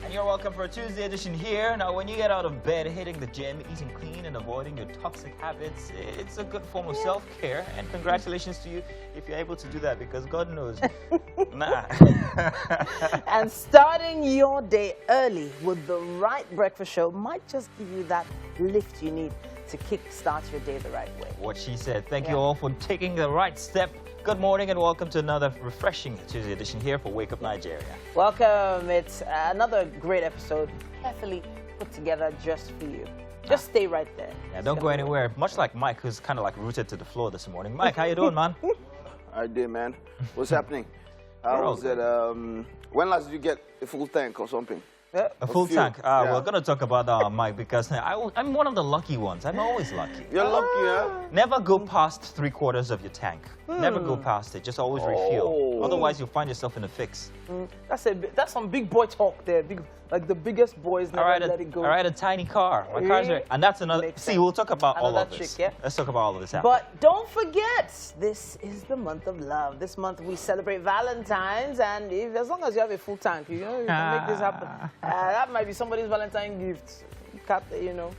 And you're welcome for a Tuesday edition here. Now, when you get out of bed, hitting the gym, eating clean, and avoiding your toxic habits, it's a good form of self-care. And congratulations to you if you're able to do that, because God knows, nah. And starting your day early with the right breakfast show might just give you that lift you need to kick-start your day the right way. What she said. Thank you all for taking the right step. Good morning and welcome to another refreshing Tuesday edition here for Wake Up Nigeria. Welcome. It's another great episode, carefully put together just for you. Just stay right there. Yeah, don't go anywhere. Much like Mike, who's kind of like rooted to the floor this morning. Mike, how you doing, man? I did, man. What's happening? How was it? When last did you get a full tank or something? A full tank. We're going to talk about that, Mike, because I'm one of the lucky ones. I'm always lucky. You're lucky, huh? Never go past 3/4 of your tank. Never go past it. Just always refuel. Otherwise, you'll find yourself in a fix. That's some big boy talk there. Like the biggest boys never let it go. I ride a tiny car. My car's very, and that's another. See, we'll talk about all of this. Let's talk about all of this after. But don't forget, this is the month of love. This month we celebrate Valentine's, and as long as you have a full tank, you can make this happen. That might be somebody's Valentine gift.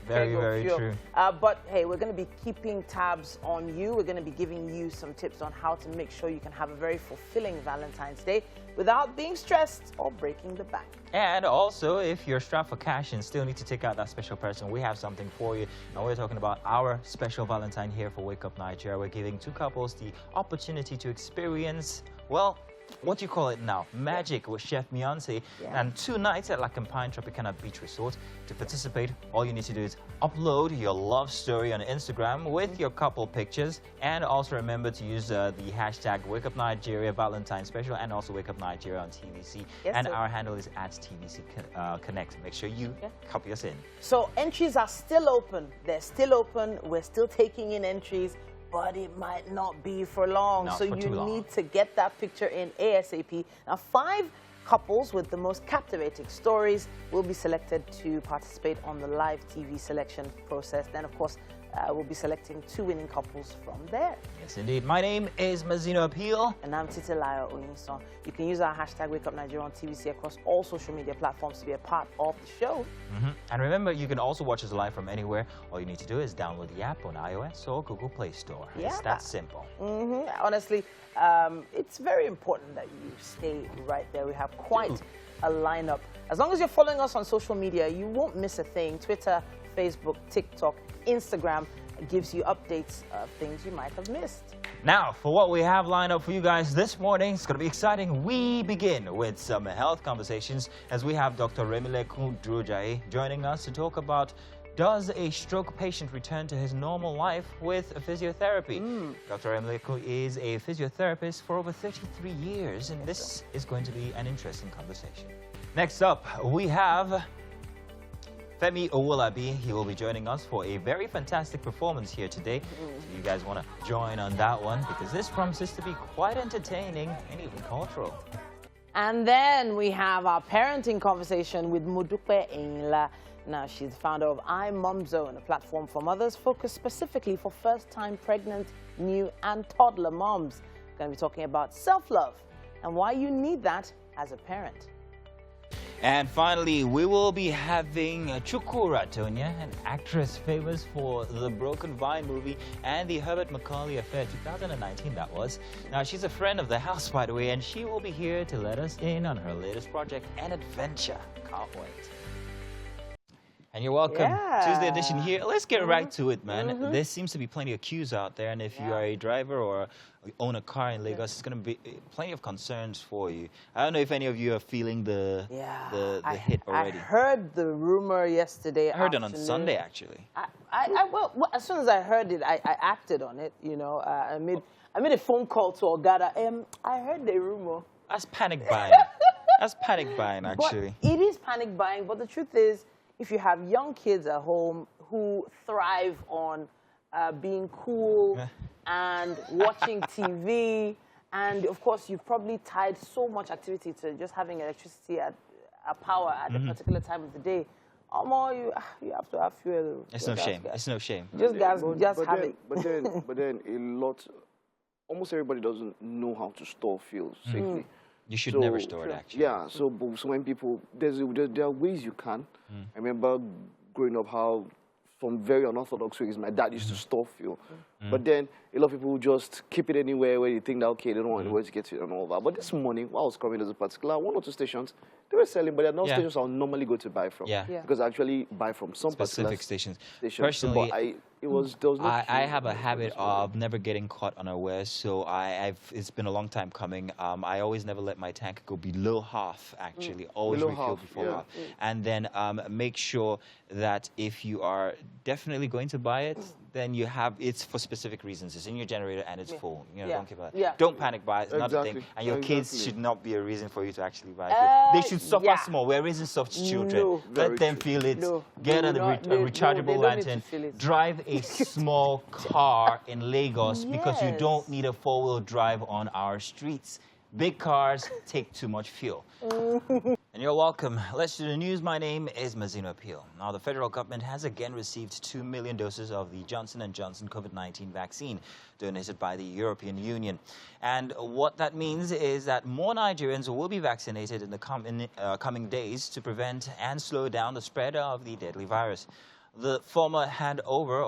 Very true. But hey, we're going to be keeping tabs on you. We're going to be giving you some tips on how to make sure you can have a very fulfilling Valentine's Day without being stressed or breaking the bank. And also, if you're strapped for cash and still need to take out that special person, we have something for you. And we're talking about our special Valentine here for Wake Up Nigeria. We're giving two couples the opportunity to experience, well, what do you call it now? Magic with Chef Beyonce. And 2 nights at La Campine Tropicana Beach Resort. To participate, all you need to do is upload your love story on Instagram with your couple pictures. And also remember to use the hashtag WakeUpNigeria Valentine Special and also Wake Up Nigeria on TVC. And our handle is @TVC Connect. Make sure you copy us in. So entries are still open. They're still open. We're still taking in entries. But it might not be for long, so you need to get that picture in ASAP. Now, 5 couples with the most captivating stories will be selected to participate on the live TV selection process. Then, of course, we'll be selecting 2 winning couples from there. Yes, indeed. My name is Mazino Appeal. And I'm Titilayo Onyison. You can use our hashtag WakeUpNigeria on TVC across all social media platforms to be a part of the show. And remember, you can also watch us live from anywhere. All you need to do is download the app on iOS or Google Play Store. It's that simple. Honestly, it's very important that you stay right there. We have quite a lineup. As long as you're following us on social media, you won't miss a thing. Twitter, Facebook, TikTok, Instagram gives you updates of things you might have missed. Now, for what we have lined up for you guys this morning, it's going to be exciting. We begin with some health conversations as we have Dr. Remileku Drujaye joining us to talk about, does a stroke patient return to his normal life with physiotherapy? Dr. Remileku is a physiotherapist for over 33 years, and this is going to be an interesting conversation. Next up, we have Femi Owolabi. He will be joining us for a very fantastic performance here today. So you guys want to join on that one because this promises to be quite entertaining and even cultural. And then we have our parenting conversation with Modupe Enla. Now, she's the founder of iMomZone, a platform for mothers focused specifically for first-time pregnant, new, and toddler moms. We're going to be talking about self-love and why you need that as a parent. And finally, we will be having Chukura Tonya, an actress famous for the Broken Vine movie and the Herbert Macaulay Affair, 2019 that was. Now, she's a friend of the house, by the way, and she will be here to let us in on her latest project and adventure. Can't wait. And you're welcome. Tuesday edition here. Let's get right to it, man. There seems to be plenty of queues out there, and if you are a driver or own a car in Lagos, it's going to be plenty of concerns for you. I don't know if any of you are feeling the hit already. I heard the rumor yesterday. I heard it on Sunday, actually. Well, as soon as I heard it, I acted on it. You know, I made a phone call to Ogada. I heard the rumor. That's panic buying. That's panic buying, actually. But it is panic buying, but the truth is, if you have young kids at home who thrive on being cool and watching TV, and of course you've probably tied so much activity to just having electricity at power at a particular time of the day, you have to have fuel. It's no shame. It's no shame. Just have it. But then almost everybody doesn't know how to store fuel safely. You should So, never store it, actually. Yeah, so when people, there are ways you can. I remember growing up how some very unorthodox ways my dad used to store fuel. But then a lot of people just keep it anywhere where you think that, okay, they don't want anywhere to get it and all that. But this morning, while I was coming, there's a particular 1 or 2 stations, they were selling, but they're not stations I'll normally go to buy from. Because I actually buy from some Specific stations. Personally, there was no I have a habit of never getting caught unawares, so it's been a long time coming. I always never let my tank go below half, actually. Always refill before half. And then make sure that if you are definitely going to buy it, then you have, it's for specific reasons. It's in your generator and it's full. You know, don't keep it. Don't panic buy it. It's not a thing. And your kids should not be a reason for you to actually buy it. They should suffer small. We're raising soft children. Let them feel it. Get a rechargeable lantern. Drive a small car in Lagos because you don't need a 4-wheel drive on our streets. Big cars take too much fuel. And you're welcome. Let's do the news. My name is Mazino Appeal. Now, the federal government has again received 2 million doses of the Johnson & Johnson COVID-19 vaccine donated by the European Union. And what that means is that more Nigerians will be vaccinated in the coming days to prevent and slow down the spread of the deadly virus. The formal handover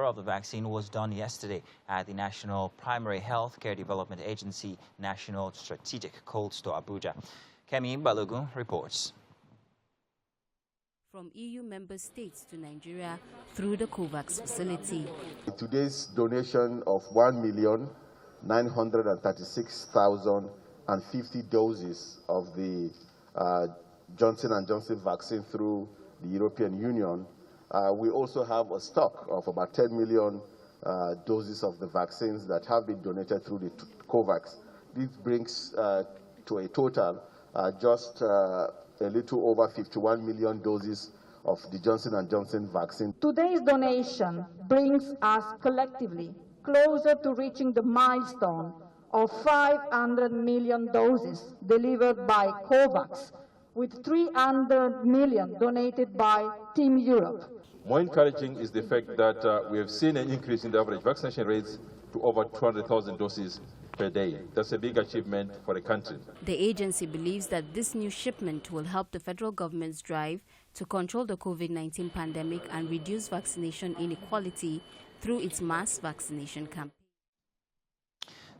of the vaccine was done yesterday at the National Primary Health Care Development Agency National Strategic Cold Store, Abuja. Kemi Balogun reports. From EU member states to Nigeria through the COVAX facility. Today's donation of 1,936,050 doses of the Johnson & Johnson vaccine through the European Union. We also have a stock of about 10 million doses of the vaccines that have been donated through the COVAX. This brings to a total just a little over 51 million doses of the Johnson & Johnson vaccine. Today's donation brings us collectively closer to reaching the milestone of 500 million doses delivered by COVAX, with 300 million donated by Team Europe. More encouraging is the fact that we have seen an increase in the average vaccination rates to over 200,000 doses per day. That's a big achievement for the country. The agency believes that this new shipment will help the federal government's drive to control the COVID-19 pandemic and reduce vaccination inequality through its mass vaccination campaign.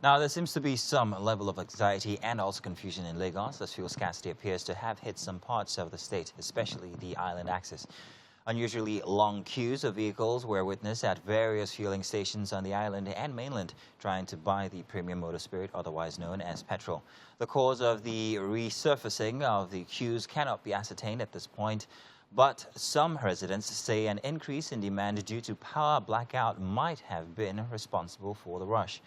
Now, there seems to be some level of anxiety and also confusion in Lagos as fuel scarcity appears to have hit some parts of the state, especially the island axis. Unusually long queues of vehicles were witnessed at various fueling stations on the island and mainland trying to buy the premium motor spirit, otherwise known as petrol. The cause of the resurfacing of the queues cannot be ascertained at this point, but some residents say an increase in demand due to power blackout might have been responsible for the rush.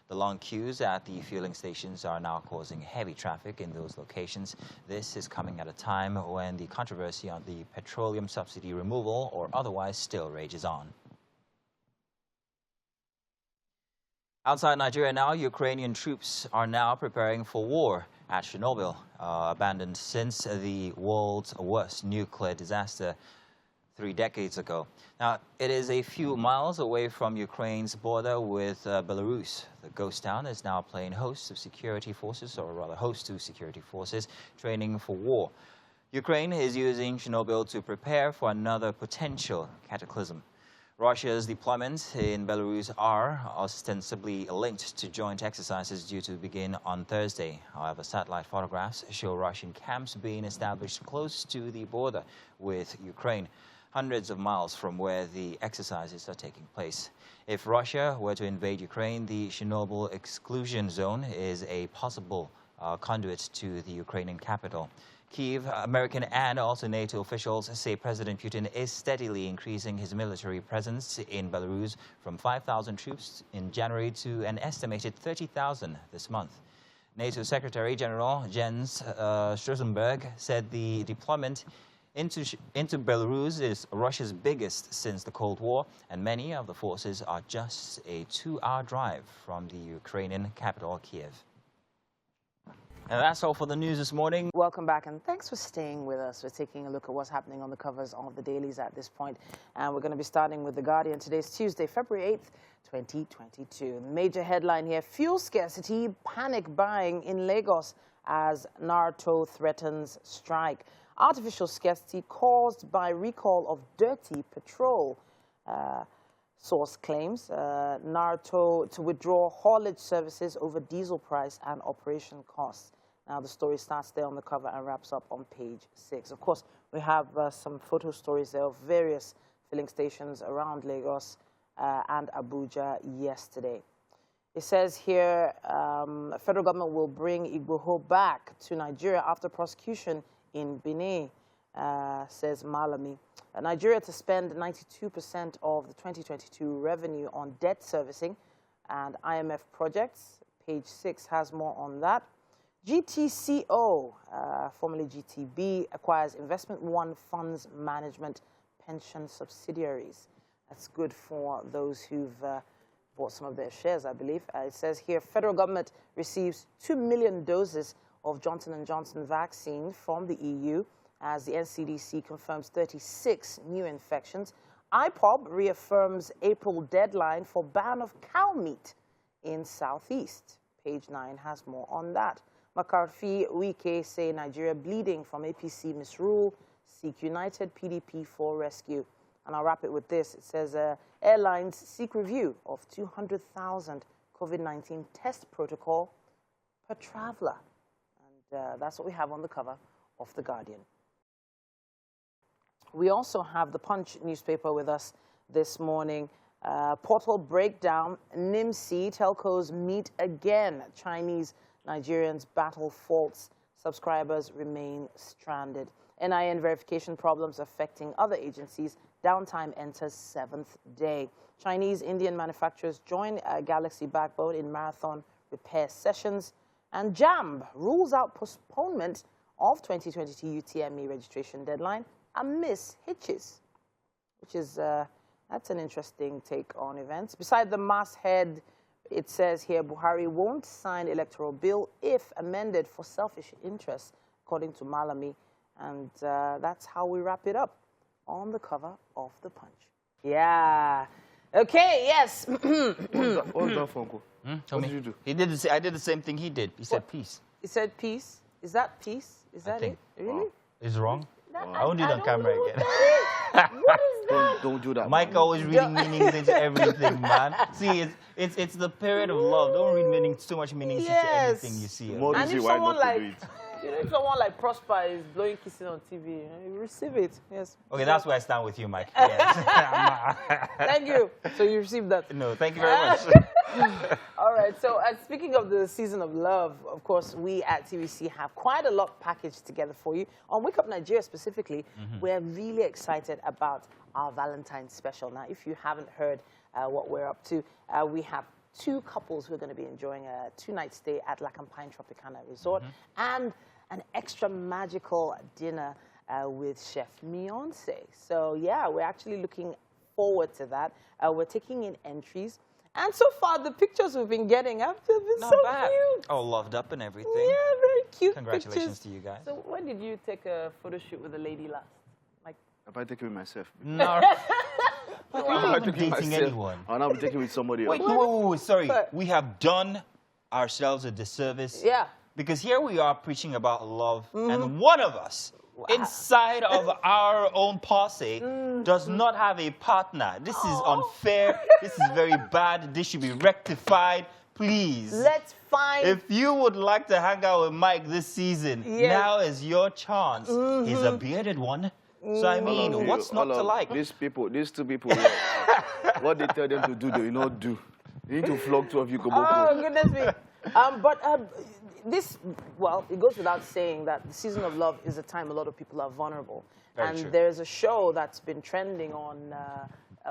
The long queues at the fueling stations are now causing heavy traffic in those locations. This is coming at a time when the controversy on the petroleum subsidy removal or otherwise still rages on. Outside Nigeria now, Ukrainian troops are now preparing for war at Chernobyl, abandoned since the world's worst nuclear disaster 3 decades ago. Now, it is a few miles away from Ukraine's border with Belarus. The ghost town is now playing host to security forces, or rather host to security forces, training for war. Ukraine is using Chernobyl to prepare for another potential cataclysm. Russia's deployments in Belarus are ostensibly linked to joint exercises due to begin on Thursday. However, satellite photographs show Russian camps being established close to the border with Ukraine, hundreds of miles from where the exercises are taking place. If Russia were to invade Ukraine, the Chernobyl exclusion zone is a possible conduit to the Ukrainian capital. Kyiv, American and also NATO officials say President Putin is steadily increasing his military presence in Belarus from 5,000 troops in January to an estimated 30,000 this month. NATO Secretary General Jens Stoltenberg said the deployment into Belarus is Russia's biggest since the Cold War, and many of the forces are just a 2-hour drive from the Ukrainian capital, Kiev. And that's all for the news this morning. Welcome back, and thanks for staying with us. We're taking a look at what's happening on the covers of the dailies at this point. And we're going to be starting with The Guardian. Today's Tuesday, February 8th, 2022. The major headline here, fuel scarcity, panic buying in Lagos as NARTO threatens strike. Artificial scarcity caused by recall of dirty petrol. Source claims NARTO to withdraw haulage services over diesel price and operation costs. Now, the story starts there on the cover and wraps up on page 6. Of course, we have some photo stories there of various filling stations around Lagos and Abuja yesterday. It says here, federal government will bring Igboho back to Nigeria after prosecution in Benin, says Malami. Nigeria to spend 92% of the 2022 revenue on debt servicing and IMF projects. Page 6 has more on that. GTCO, formerly GTB, acquires Investment One Funds Management pension subsidiaries. That's good for those who've bought some of their shares, I believe. It says here, federal government receives 2 million doses of Johnson & Johnson vaccine from the EU as the NCDC confirms 36 new infections. IPOB reaffirms April deadline for ban of cow meat in Southeast. Page 9 has more on that. McCarthy, Wike say Nigeria bleeding from APC misrule, seek united PDP for rescue. And I'll wrap it with this. It says airlines seek review of 200,000 COVID-19 test protocol per traveler. And that's what we have on the cover of The Guardian. We also have the Punch newspaper with us this morning. Portal breakdown, NIMC, telcos meet again. Chinese Nigerians battle faults. Subscribers remain stranded. NIN verification problems affecting other agencies. Downtime enters 7th day. Chinese Indian manufacturers join Galaxy Backbone in marathon repair sessions. And JAMB rules out postponement of 2022 UTME registration deadline amidst hitches, which is, that's an interesting take on events. Beside the masthead, it says here, Buhari won't sign electoral bill if amended for selfish interests, according to Malami. And that's how we wrap it up on the cover of The Punch. Yeah. Okay, yes. What was that phone call? What did you do? He did I did the same thing he did. He said peace. He said peace. Is that peace? Is that it? Really? Is wrong? I won't do it on camera again. What is that? Don't do that. Mike always reading meanings into everything, man. See, it's the period of love. Don't read meanings, too much meanings into anything you see. More And reason if why someone not to like, do it. you know, if someone like Prosper is blowing kissing on TV, you receive it. Yes. Okay, that's where I stand with you, Mike. Yes. Thank you. So you received that. No, thank you very much. All right. So speaking of the season of love, of course, we at TVC have quite a lot packaged together for you. On Wake Up Nigeria specifically, we're really excited about our Valentine's special. Now, if you haven't heard what we're up to, we have 2 couples who are going to be enjoying a 2-night stay at La Campagne Tropicana Resort and an extra magical dinner with Chef Mionce. So, yeah, we're actually looking forward to that. We're taking in entries. And so far, the pictures we've been getting have been Not so bad. cute. Oh, loved up and everything. Yeah, very cute Congratulations pictures. to you guys. So when did you take a photo shoot with a lady last? Like, Have I taken with myself? No. I'm Why are not you taking dating myself. anyone? I'll not be taking with somebody else. Wait, sorry. What? We have done ourselves a disservice. yeah. Because here we are preaching about love, and one of us, inside of our own posse, does not have a partner. This is unfair. This is very bad. This should be rectified. Please. Let's find... If you would like to hang out with Mike this season, now is your chance. He's a bearded one. So, I mean, what's not to like? These 2 people, here, what they tell them to do, they will not do. You need to flog 2 of you. Oh, goodness me. This, well, it goes without saying that the season of love is a time a lot of people are vulnerable. Very true. There's a show that's been trending on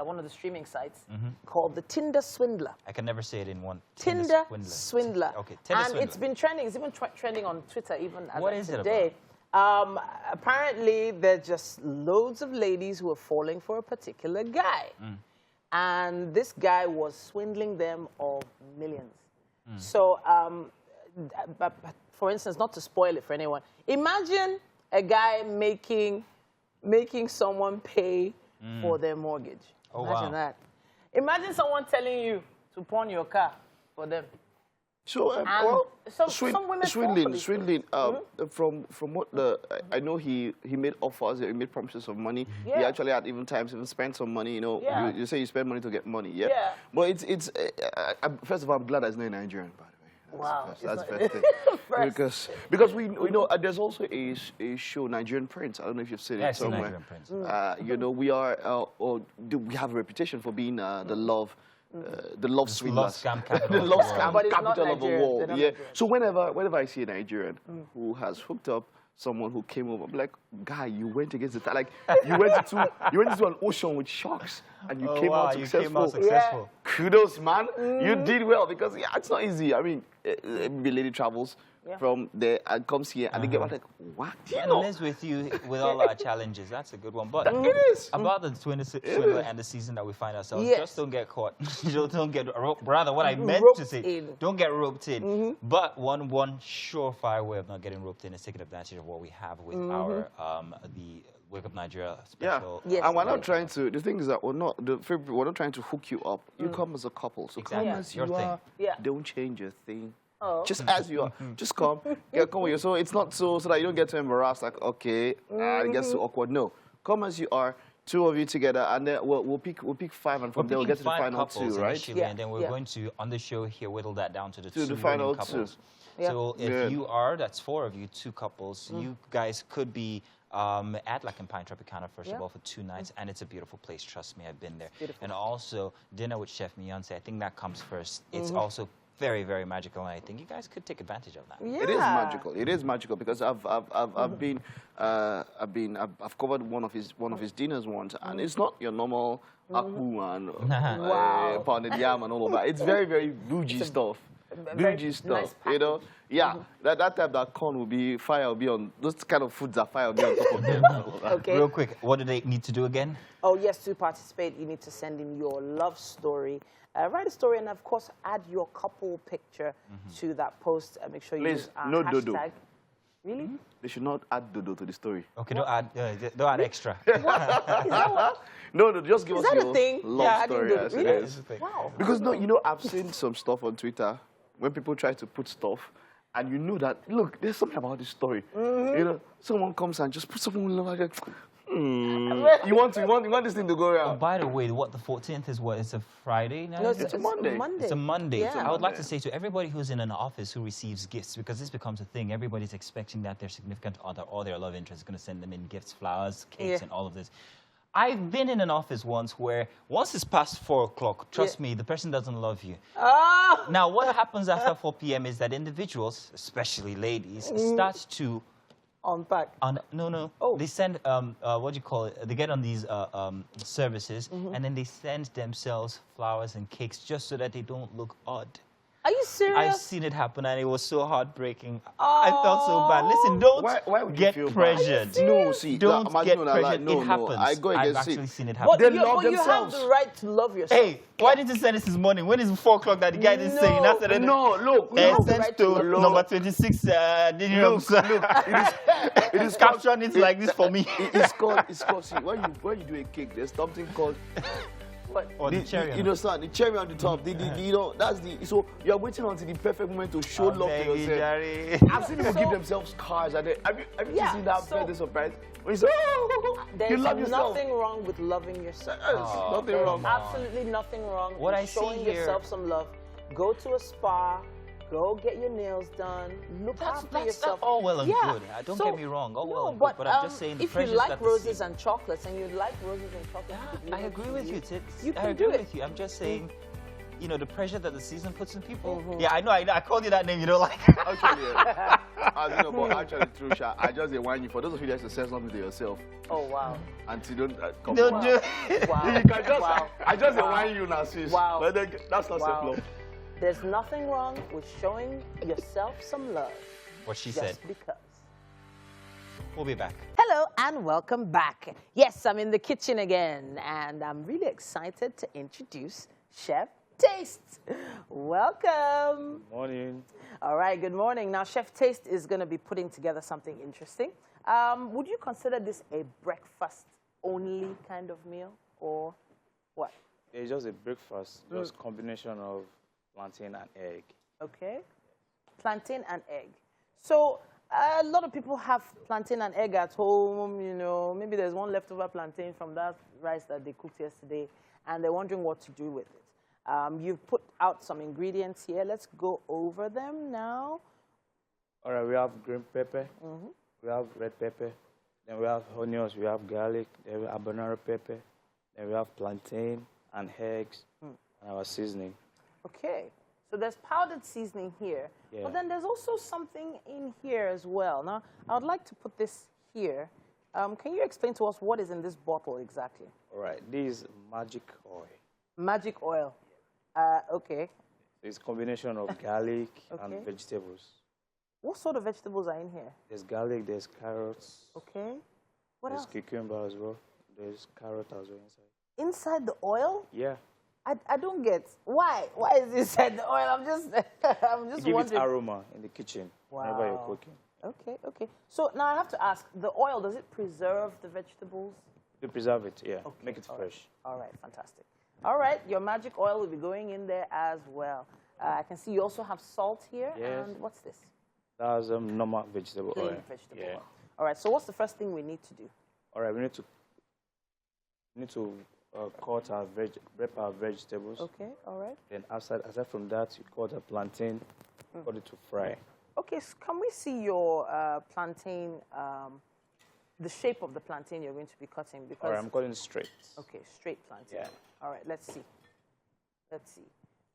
one of the streaming sites called The Tinder Swindler. I can never say it in one. Tinder Swindler. Okay, Tinder and Swindler. it's been trending. It's even trending on Twitter even as What of is it today. Apparently, there's just loads of ladies who are falling for a particular guy. And this guy was swindling them of millions. So for instance, not to spoil it for anyone, imagine a guy making someone pay for their mortgage. Oh, Imagine wow. that. Imagine someone telling you to pawn your car for them. So, And well, some women fall for this. Swindling. From what I know, he made offers, he made promises of money. Yeah. He actually at even times even spent some money. You know, Yeah. you say you spend money to get money. Yeah. Yeah. But it's first of all, I'm glad there's no Nigerian, by the way. Wow. That's It's the not- first thing. Because we know there's also a show, Nigerian Prince. I don't know if you've seen Yeah, it I've seen somewhere. Nigerian Prince. You know, we are we have a reputation for being the love swindlers, scam capital the of love the world. scam But it's not capital of the Nigerian. world. They're not Yeah. Nigerian. So whenever I see a Nigerian who has hooked up someone who came over, I'm like, guy, you went against the like you went into an ocean with sharks and you came out you successful. came out successful. Kudos, man. You did well because it's not easy. I mean, the lady travels from there and comes here and they get back like, what? Do you And know? lives with you with all our challenges. That's a good one. But It is. about the swindler and the season that we find ourselves, Yes. just don't get caught. don't get roped. Rather, what I meant Roped to say, in. don't get roped in. But one surefire way of not getting roped in is taking advantage of what we have with our the Wake Up Nigeria special. Yes. And we're not trying to. The thing is that we're not trying to hook you up. You come as a couple, so Exactly. come as Your you thing. are. Yeah. Don't change a thing. Oh. Just as you are. Just come. Yeah, come with you. So it's not so that you don't get too embarrassed. Like it gets too awkward. No, come as you are. Two of you together, and then we'll pick five, and from there we'll get to the final two, right? Initially, Yeah. and then we're going to on the show here whittle that down to the To two the final winning couples. Yeah. So if Good. you are, that's 4 of you, 2 couples. You guys could be at like in Pine Tropicana first of all for 2 nights, and it's a beautiful place. Trust me, I've been there. Beautiful. And also dinner with Chef Miyance. I think that comes first. It's also very, very magical, and I think you guys could take advantage of that. Yeah. It is magical. It is magical because I've covered one of his dinners once, and it's not your normal akpu and pounded yam and all of that. It's very, very bougie stuff. very Bougie nice stuff, you know. Yeah, that type that corn will be fire will be on those kind of foods that fire will be on top of them. and all that. Okay. Real quick, what do they need to do again? Oh, yes, to participate, you need to send in your love story. Write a story and, of course, add your couple picture to that post. Make sure you Please, use our no hashtag. dodo. Really? They should not add dodo to the story. Okay, don't add extra. Is that what? No, just give Is us that a your thing? love Yeah, I didn't story do it. as it Really? is. Wow. Because no, you know, I've seen some stuff on Twitter when people try to put stuff, and you know that look, there's something about this story. You know, someone comes and just puts something in love. Like, you want this thing to go Oh, around. by the way, what the 14th is? What? It's a Friday now. No, It's a Monday. It's a Monday. Yeah. So I would like to say to everybody who's in an office who receives gifts, because this becomes a thing, everybody's expecting that their significant other or their love interest is going to send them in gifts, flowers, cakes, and all of this. I've been in an office once where once it's past 4 o'clock, trust me, the person doesn't love you. Oh! Now, what happens after 4 p.m. is that individuals, especially ladies, start to Unpack. no. Oh. They send what do you call it? They get on these services, and then they send themselves flowers and cakes just so that they don't look odd. Are you serious? I've seen it happen, and it was so heartbreaking. I felt so bad. Listen, don't Why would you get feel bad? pressured. No, see, Don't imagine get that, like, pressured. no, It happens. I go I've against actually it. seen it But happen. They you, love but you have themselves. the right to love yourself. Hey, why didn't you send this morning? When is 4 o'clock that the guy didn't say? No. After that, No, look, You have the sent right to to love number 26. Did you know? it is Caption it like this for me. It's called. See, when you do a cake, there's something called But Or the cherry. You understand? The cherry on the top. You know, that's the. So you're waiting until the perfect moment to show love to yourself. I've seen people give themselves cards. And have you Yeah, seen that so- birthday surprise? When you say, oh, you there's love yourself. nothing wrong with loving yourself. Nothing There's wrong. absolutely nothing wrong What with I see showing here- yourself some love. Go to a spa. Go get your nails done. Look after That's yourself. all well and Yeah. good. Don't So- get me wrong. All well no, and good. But I'm just saying the if you pressures like that the roses season- and chocolates and you like roses and chocolates, I agree with you, Tits. You I can agree do it. with you. I'm just saying, you know, the pressure that the season puts on people. Yeah, I know. I called you that name. You don't like. Actually, but actually, true, Sha, I just want you. For those of you that say something to yourself, Oh wow. until you don't come Don't on. do. Wow. You can just, Wow. I just Wow. want you now, sis. Wow. But then, that's not Wow. self-love. There's nothing wrong with showing yourself some love. What she Just said. because. We'll be back. Hello and welcome back. Yes, I'm in the kitchen again, and I'm really excited to introduce Chef Taste. Welcome. Morning. All right, good morning. Now, Chef Taste is going to be putting together something interesting. Would you consider this a breakfast-only kind of meal, or what? It's just a breakfast, just combination of plantain and egg. Okay. Plantain and egg. So, a lot of people have plantain and egg at home, you know. Maybe there's one leftover plantain from that rice that they cooked yesterday, and they're wondering what to do with it. You've put out some ingredients here. Let's go over them now. All right, we have green pepper, we have red pepper, then we have onions, we have garlic, then we have habanero pepper, then we have plantain and eggs, and our seasoning. Okay. So there's powdered seasoning here, but then there's also something in here as well. Now, I would like to put this here. Can you explain to us what is in this bottle exactly? All right, this is magic oil. Magic oil. Okay. It's a combination of garlic and vegetables. What sort of vegetables are in here? There's garlic, there's carrots. Okay. What there's else? cucumber as well. There's carrot as well inside. Inside the oil? Yeah. I don't get why. Why is it inside the oil? I'm just Give wondering. it aroma in the kitchen whenever you're cooking. Okay, okay. So now I have to ask, the oil, does it preserve the vegetables? You preserve it, yeah. Okay, Make it fresh. All right, fantastic. All right, your magic oil will be going in there as well. I can see you also have salt here. Yes. And what's this? That's normal vegetable Plain oil. vegetable Yeah. oil. All right, so what's the first thing we need to do? All right, we need to cut our prep our vegetables. Okay, all right. Then aside from that, you cut the plantain, cut it to fry. Okay, so can we see your plantain, the shape of the plantain you're going to be cutting? Because All right, I'm cutting it straight. Okay, straight plantain. Yeah. All right, let's see. Let's see.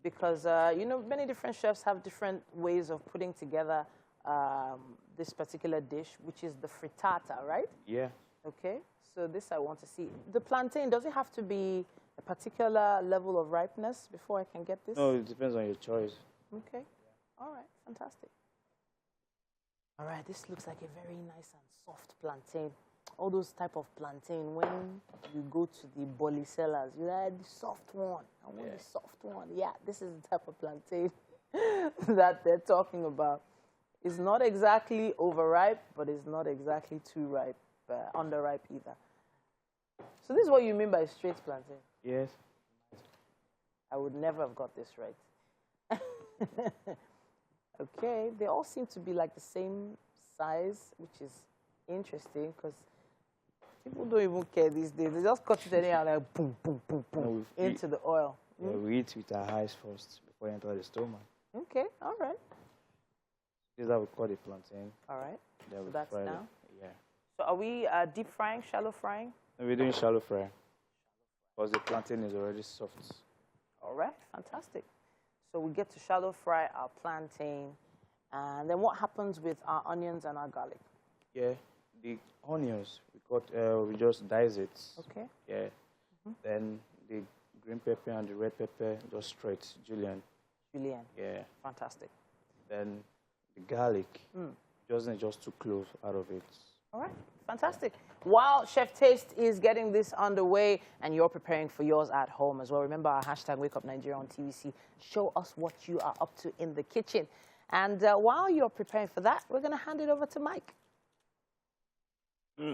Because, you know, many different chefs have different ways of putting together this particular dish, which is the frittata, right? Yeah. Okay, so this I want to see. The plantain, does it have to be a particular level of ripeness before I can get this? No, it depends on your choice. Okay, all right, fantastic. All right, this looks like a very nice and soft plantain. All those type of plantain, when you go to the bolly sellers, you like the soft one. I want the soft one. Yeah, this is the type of plantain that they're talking about. It's not exactly overripe, but it's not exactly too ripe, underripe either. So this is what you mean by straight plantain? Yes. I would never have got this right. Okay, they all seem to be like the same size, which is interesting because people don't even care these days. They just cut it anyhow, like boom, boom, boom, boom, into the oil. Yeah, we eat with our eyes first before we enter the stomach. Okay, all right. This is how we cut the plantain. All right, Then so we that's fry now. it. Yeah. So are we deep frying, shallow frying? And we're doing shallow fry because the plantain is already soft. All right, fantastic. So we get to shallow fry our plantain. And then what happens with our onions and our garlic? Yeah, the onions, we just dice it. Okay. Yeah. Then the green pepper and the red pepper, just straight, julienne. Julienne. Yeah. Fantastic. Then the garlic, just 2 cloves out of it. All right, fantastic. While Chef Taste is getting this underway and you're preparing for yours at home as well, remember our hashtag WakeUpNigeria on TVC. Show us what you are up to in the kitchen. And while you're preparing for that, we're going to hand it over to Mike.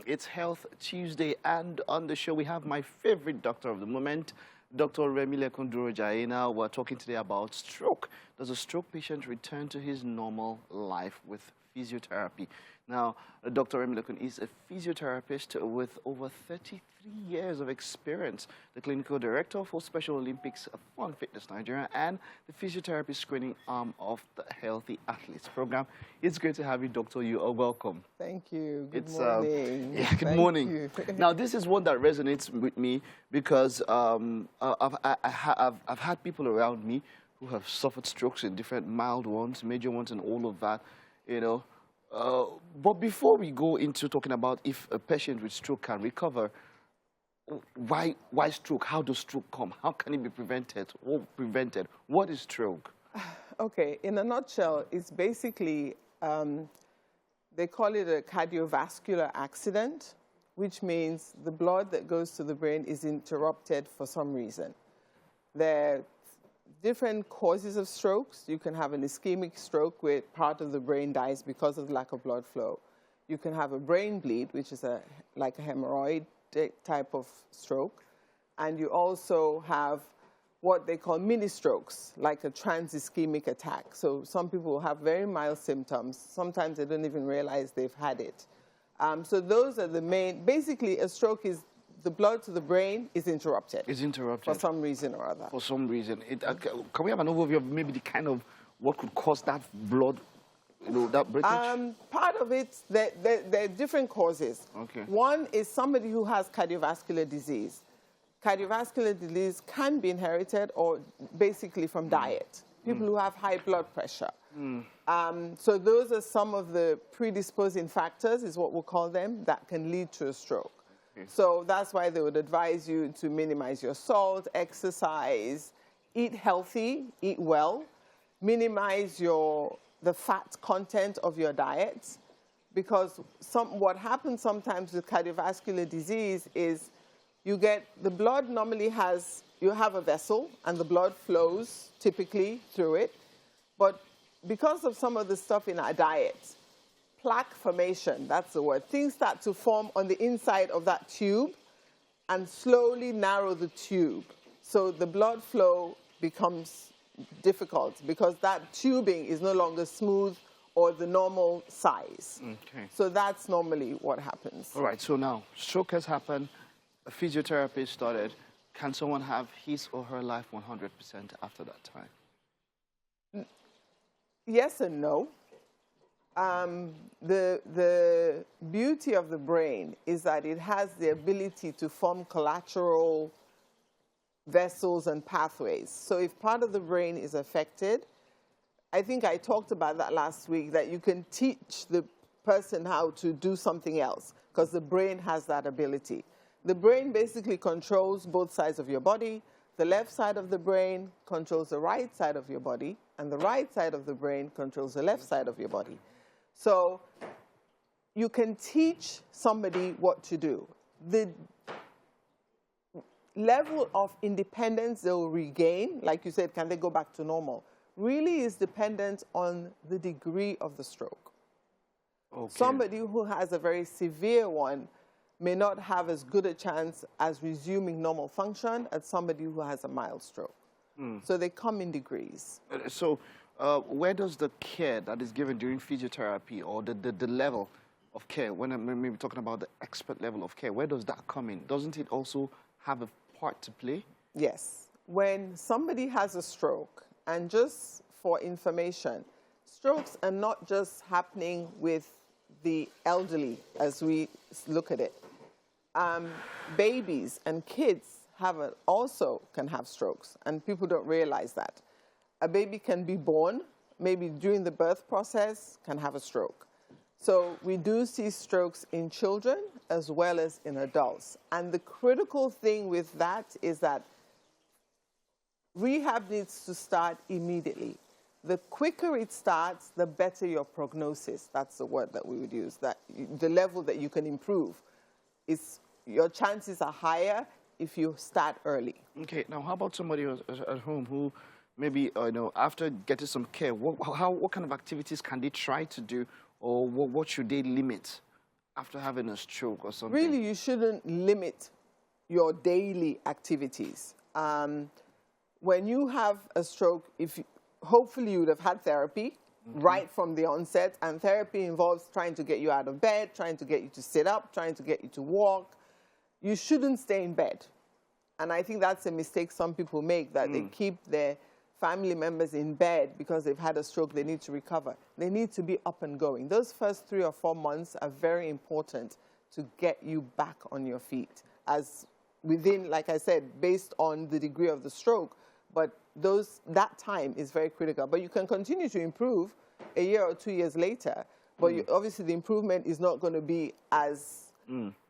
It's Health Tuesday, and on the show we have my favorite doctor of the moment, Dr. Remilekun Durojaina. We're talking today about stroke. Does a stroke patient return to his normal life with physiotherapy? Now, Dr. Remilekun is a physiotherapist with over 33 years of experience, the clinical director for Special Olympics Fun Fitness Nigeria, and the physiotherapy screening arm of the Healthy Athletes program. It's great to have you, Doctor. You are welcome. Thank you. Good morning. Yeah, good morning. Now, this is one that resonates with me because I've had people around me who have suffered strokes in different mild ones, major ones, and all of that, you know. But before we go into talking about if a patient with stroke can recover, why stroke? How does stroke come? How can it be prevented or prevented? What is stroke? Okay, in a nutshell, it's basically, they call it a cardiovascular accident, which means the blood that goes to the brain is interrupted for some reason. There are different causes of strokes. You can have an ischemic stroke where part of the brain dies because of lack of blood flow. You can have a brain bleed, which is like a hemorrhoid type of stroke. And you also have what they call mini strokes, like a trans-ischemic attack. So some people have very mild symptoms. Sometimes they don't even realize they've had it. So those are the main, basically a stroke is the blood to the brain is interrupted. It's interrupted. For some reason or other. For some reason. Can we have an overview of maybe the kind of what could cause that blood, that breakage? Part of it, there are different causes. Okay. One is somebody who has cardiovascular disease. Cardiovascular disease can be inherited or basically from diet. People who have high blood pressure. So those are some of the predisposing factors, is what we'll call them, that can lead to a stroke. Okay. So that's why they would advise you to minimize your salt, exercise, eat healthy, eat well, minimize the fat content of your diet, because what happens sometimes with cardiovascular disease is the blood normally you have a vessel and the blood flows typically through it, but because of some of the stuff in our diet, plaque formation, that's the word, things start to form on the inside of that tube and slowly narrow the tube. So the blood flow becomes difficult because that tubing is no longer smooth or the normal size. Okay. So that's normally what happens. All right, so now stroke has happened, a physiotherapy started. Can someone have his or her life 100% after that time? Yes and no. The beauty of the brain is that it has the ability to form collateral vessels and pathways. So if part of the brain is affected, I think I talked about that last week, that you can teach the person how to do something else because the brain has that ability. The brain basically controls both sides of your body. The left side of the brain controls the right side of your body, and the right side of the brain controls the left side of your body. So you can teach somebody what to do. The level of independence they'll regain, like you said, can they go back to normal, really is dependent on the degree of the stroke. Okay. Somebody who has a very severe one may not have as good a chance as resuming normal function as somebody who has a mild stroke. So they come in degrees. So where does the care that is given during physiotherapy or the level of care, when I'm maybe talking about the expert level of care, where does that come in? Doesn't it also have a part to play? Yes. When somebody has a stroke, and just for information, strokes are not just happening with the elderly as we look at it. Babies and kids also can have strokes, and people don't realize that. A baby can be born, maybe during the birth process, can have a stroke. So we do see strokes in children as well as in adults. And the critical thing with that is that rehab needs to start immediately. The quicker it starts, the better your prognosis. That's the word that we would use, that the level that you can improve. Your chances are higher if you start early. Okay, now how about somebody at home who maybe, after getting some care, what kind of activities can they try to do, or what should they limit after having a stroke or something? Really, you shouldn't limit your daily activities. When you have a stroke, hopefully you would have had therapy right from the onset, and therapy involves trying to get you out of bed, trying to get you to sit up, trying to get you to walk. You shouldn't stay in bed. And I think that's a mistake some people make, that they keep their family members in bed because they've had a stroke, they need to recover. They need to be up and going. Those first 3 or 4 months are very important to get you back on your feet, as within, like I said, based on the degree of the stroke. But that time is very critical. But you can continue to improve a year or 2 years later, but obviously the improvement is not going to be as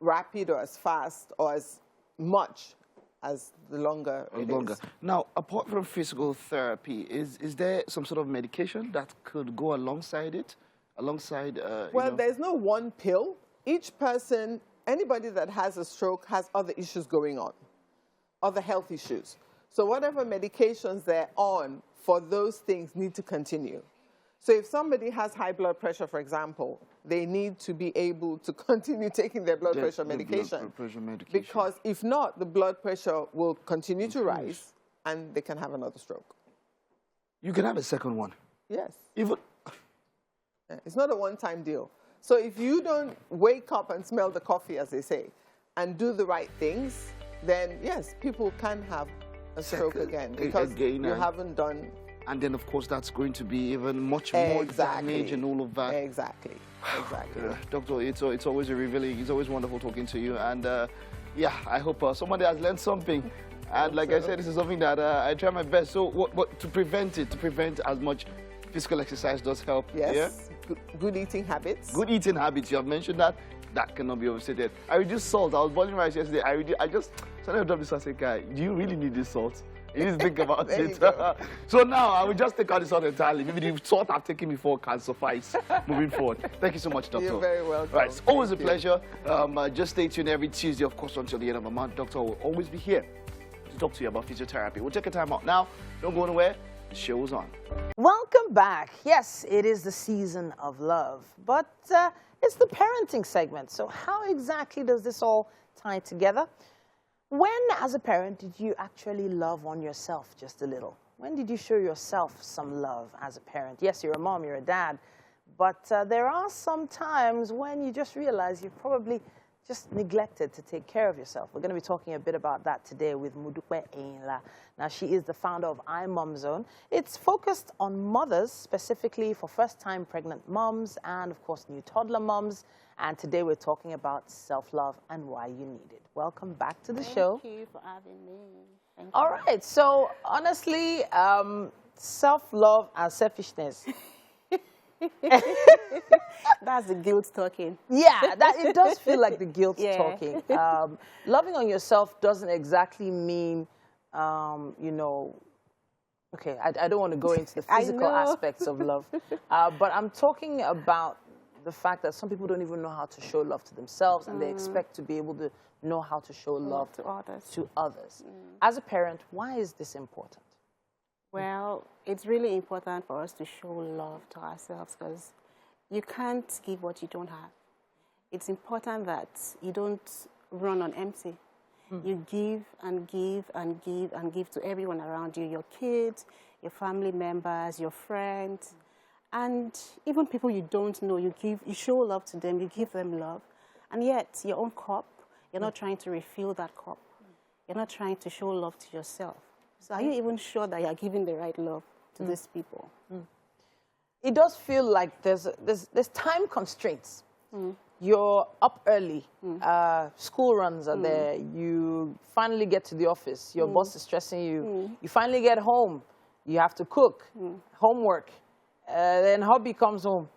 rapid or as fast or as much as the longer it is. Now, apart from physical therapy, is there some sort of medication that could go alongside it? Well, there's no one pill. Each person, anybody that has a stroke has other issues going on, other health issues. So whatever medications they're on for those things need to continue. So if somebody has high blood pressure, for example, they need to be able to continue taking their blood pressure medication. Because if not, the blood pressure will continue to rise and they can have another stroke. You can have a second one. Yes. Even it's not a one-time deal. So if you don't wake up and smell the coffee, as they say, and do the right things, then yes, people can have a stroke again because you haven't done. And then, of course, that's going to be even much more damage and all of that. Exactly. Doctor, it's always a revealing. It's always wonderful talking to you. And yeah, I hope somebody has learned something. And like I said, this is something that I try my best. So what to prevent as much physical exercise does help. Yes. Yeah? Good eating habits. Good eating habits. You have mentioned that. That cannot be overstated. I reduced salt. I was boiling rice yesterday. I just suddenly dropped this and said, guy, do you really need this salt? You need to think about it. So now I will just take out the salt entirely. Maybe the salt I've taken before can suffice moving forward. Thank you so much, Doctor. You're very welcome. Right, it's always a pleasure. Just stay tuned every Tuesday, of course, until the end of the month. Doctor will always be here to talk to you about physiotherapy. We'll take a time out now. Don't go anywhere. The show's on. Welcome back. Yes, it is the season of love, but it's the parenting segment. So how exactly does this all tie together? When, as a parent, did you actually love on yourself just a little? When did you show yourself some love as a parent? Yes, you're a mom, you're a dad, but there are some times when you just realize you've probably just neglected to take care of yourself. We're going to be talking a bit about that today with Mudupe Einla. Now, she is the founder of iMomZone. It's focused on mothers, specifically for first-time pregnant moms and, of course, new toddler moms. And today we're talking about self-love and why you need it. Welcome back to the show. Thank you for having me. Thank you. All right. So, honestly, self-love and selfishness. That's the guilt talking. Yeah, it does feel like the guilt talking. Loving on yourself doesn't exactly mean, you know, okay, I don't want to go into the physical aspects of love, but I'm talking about the fact that some people don't even know how to show love to themselves, and they expect to be able to know how to show love to others. As a parent, why is this important? Well, it's really important for us to show love to ourselves because you can't give what you don't have. It's important that you don't run on empty. You give and give and give and give to everyone around you, your kids, your family members, your friends, and even people you don't know. You show love to them, you give them love. And yet, your own cup, you're not trying to refill that cup. You're not trying to show love to yourself. So are you even sure that you're giving the right love to these people? It does feel like there's time constraints. You're up early. School runs are there. You finally get to the office. Your boss is stressing you. You finally get home. You have to cook, homework. Then hubby comes home.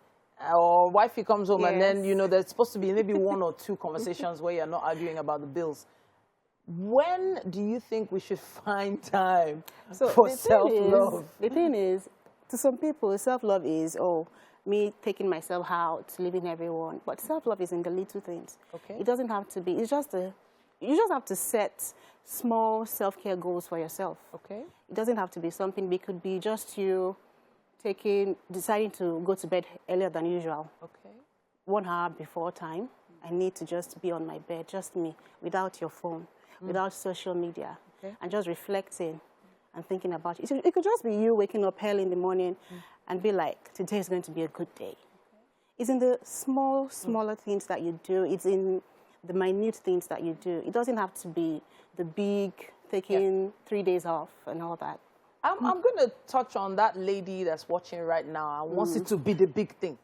Or wifey comes home. And then, you know, there's supposed to be maybe one or two conversations where you're not arguing about the bills. When do you think we should find time for self-love? The thing is, to some people, self-love is, me taking myself out, leaving everyone. But self-love is in the little things. Okay. It doesn't have to be, you just have to set small self-care goals for yourself. Okay. It doesn't have to be something big. It could be just you deciding to go to bed earlier than usual. Okay. 1 hour before time. I need to just be on my bed, just me, without your phone, without social media, and just reflecting and thinking about it. It could just be you waking up early in the morning and be like, today is going to be a good day. It's in the smaller things that you do. It's in the minute things that you do. It doesn't have to be the big, taking 3 days off and all that. I'm going to touch on that lady that's watching right now and wants it to be the big thing.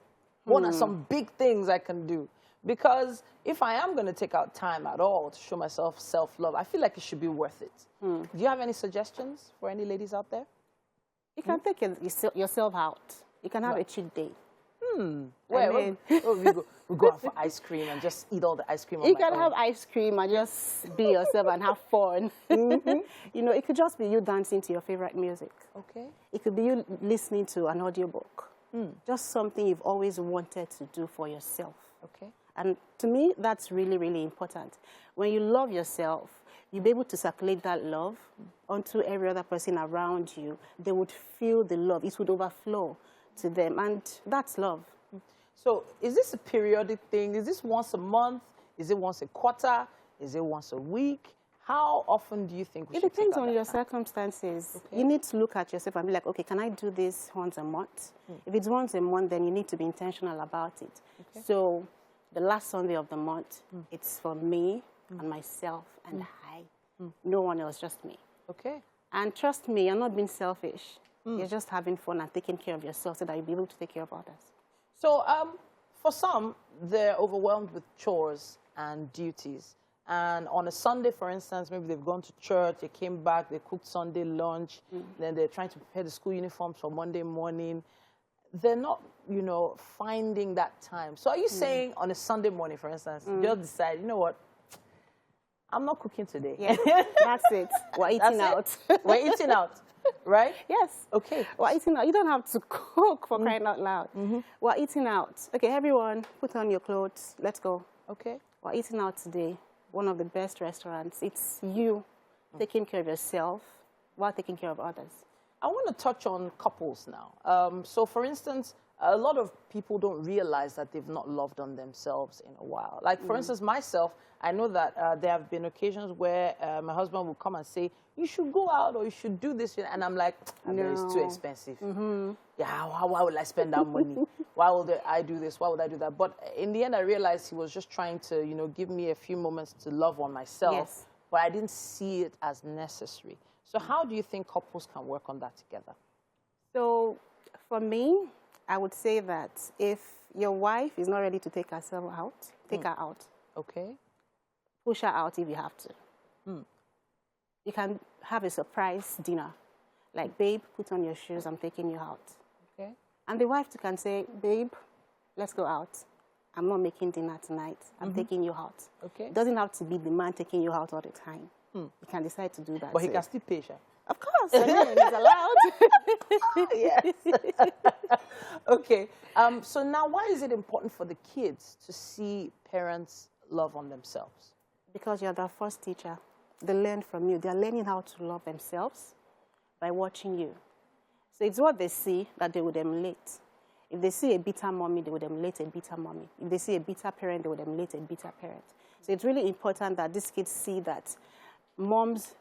What are some big things I can do? Because if I am going to take out time at all to show myself self-love, I feel like it should be worth it. Do you have any suggestions for any ladies out there? You can take yourself out. You can have a cheat day. We go out for ice cream and just eat all the ice cream on You can have ice cream and just be yourself and have fun. You know, it could just be you dancing to your favorite music. Okay. It could be you listening to an audiobook. Just something you've always wanted to do for yourself. Okay. And to me, that's really, really important. When you love yourself, you'll be able to circulate that love onto every other person around you. They would feel the love. It would overflow to them, and that's love. So is this a periodic thing? Is this once a month? Is it once a quarter? Is it once a week? How often do you think we should take depends out on that your time? circumstances. Okay. You need to look at yourself and be like, okay, can I do this once a month? If it's once a month, then you need to be intentional about it. Okay. So the last Sunday of the month, it's for me and myself and I. No one else, just me. Okay. And trust me, you're not being selfish. You're just having fun and taking care of yourself so that you'll be able to take care of others. So for some, they're overwhelmed with chores and duties. And on a Sunday, for instance, maybe they've gone to church, they came back, they cooked Sunday lunch, then they're trying to prepare the school uniforms for Monday morning. They're not, you know, finding that time. So are you saying on a Sunday morning, for instance, they'll decide, you know what, I'm not cooking today. Yeah, that's it. We're eating out. We're eating out, right? Yes. Okay. We're eating out. You don't have to cook for crying out loud. We're eating out. Okay, everyone, put on your clothes. Let's go. Okay. We're eating out today. One of the best restaurants. It's you taking care of yourself while taking care of others. I want to touch on couples now. So, for instance, a lot of people don't realize that they've not loved on themselves in a while. Like, for instance, myself, I know that there have been occasions where my husband will come and say, you should go out or you should do this. And I'm like, no, it's too expensive. Yeah, why would I spend that money? Why would I do this? Why would I do that? But in the end, I realized he was just trying to, you know, give me a few moments to love on myself. Yes. But I didn't see it as necessary. So how do you think couples can work on that together? So for me, I would say that if your wife is not ready to take herself out, take her out. Okay. Push her out if you have to. You can have a surprise dinner. Like, babe, put on your shoes, I'm taking you out. Okay. And the wife too can say, babe, let's go out. I'm not making dinner tonight. I'm taking you out. Okay. It doesn't have to be the man taking you out all the time. You can decide to do that. But he can still pay, sha? Of course, I mean, it's allowed. Yes. Okay. So now, why is it important for the kids to see parents love on themselves? Because you're their first teacher. They learn from you. They're learning how to love themselves by watching you. So it's what they see that they would emulate. If they see a bitter mommy, they would emulate a bitter mommy. If they see a bitter parent, they would emulate a bitter parent. So it's really important that these kids see that moms,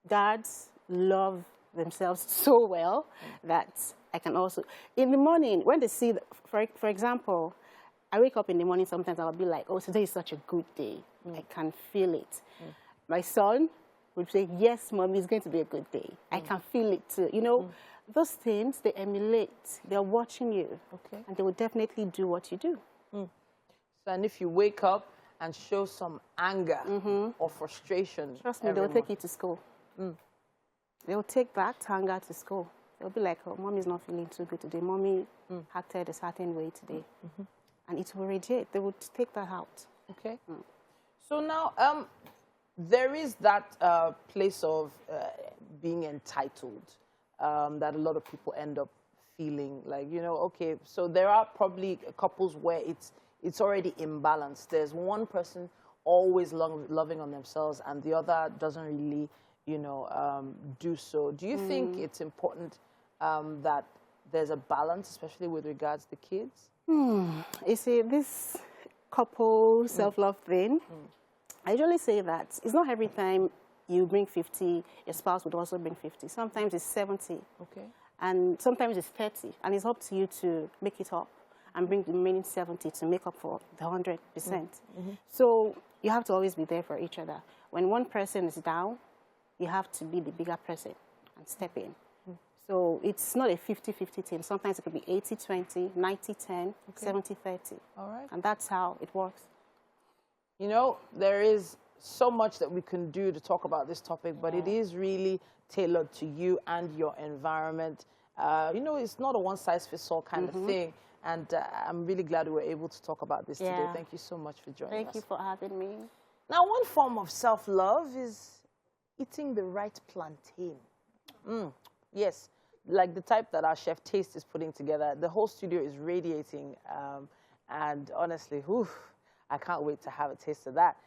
dads love themselves so well that I can also... In the morning, when they see, for example, I wake up in the morning, sometimes I'll be like, oh, today is such a good day. I can feel it. My son would say, yes, Mommy, it's going to be a good day. I can feel it too. You know, those things, they emulate. They're watching you. Okay. And they will definitely do what you do. So, and if you wake up and show some anger or frustration... Trust me, they'll take you to school. They'll take that anger to school. They'll be like, oh, Mommy's not feeling too good today. Mommy acted a certain way today. And it will radiate. They would take that out. Okay. So now, there is that place of being entitled that a lot of people end up feeling like, you know, okay, so there are probably couples where it's already imbalanced. There's one person always loving on themselves and the other doesn't really, you know, do so. Do you think it's important that there's a balance, especially with regards to kids? You see, this couple self-love thing, I usually say that it's not every time you bring 50, your spouse would also bring 50. Sometimes it's 70. Okay. And sometimes it's 30. And it's up to you to make it up and bring the remaining 70 to make up for the 100%. So you have to always be there for each other. When one person is down, you have to be the bigger person and step in. So it's not a 50-50 thing. Sometimes it could be 80-20, 90-10, 70-30. All right. And that's how it works. You know, there is so much that we can do to talk about this topic, but it is really tailored to you and your environment. You know, it's not a one-size-fits-all kind of thing. And I'm really glad we were able to talk about this today. Thank you so much for joining us. Thank you for having me. Now, one form of self-love is eating the right plantain. Yes, like the type that our chef Taste is putting together. The whole studio is radiating. And honestly, I can't wait to have a taste of that.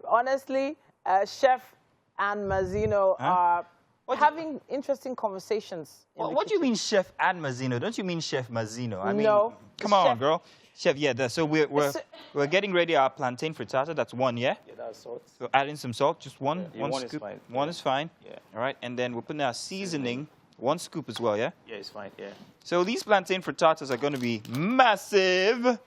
Honestly, Chef and Mazino are having interesting conversations. What do you mean Chef and Mazino? Don't you mean Chef Mazino? I mean, no. Come on, girl. Chef, yeah, so we're getting ready our plantain frittata. That's one, yeah? Yeah, that's salt. So add in some salt, just one, Yeah, one one scoop. is fine. One is fine. Yeah. All right, and then we're putting our seasoning, 1 scoop as well, yeah? Yeah, it's fine, yeah. So these plantain frittatas are going to be massive.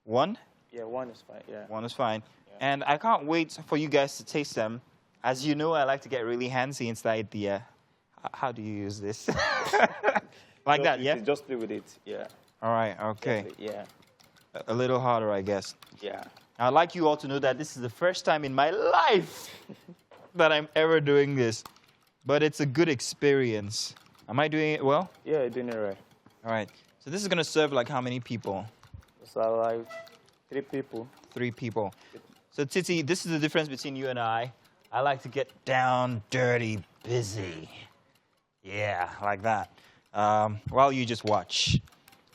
One? Yeah, one is fine, yeah. One is fine. Yeah. And I can't wait for you guys to taste them. As you know, I like to get really handsy inside the... how do you use this? Like that, yeah? Just play with it, yeah. All right, okay. Yeah. A little harder, I guess. Yeah. I'd like you all to know that this is the first time in my life that I'm ever doing this. But it's a good experience. Am I doing it well? Yeah, you're doing it right. All right. So this is going to serve like how many people? So like 3 people. 3 people. So Titi, this is the difference between you and I. I like to get down, dirty, busy. Yeah, like that. While you just watch.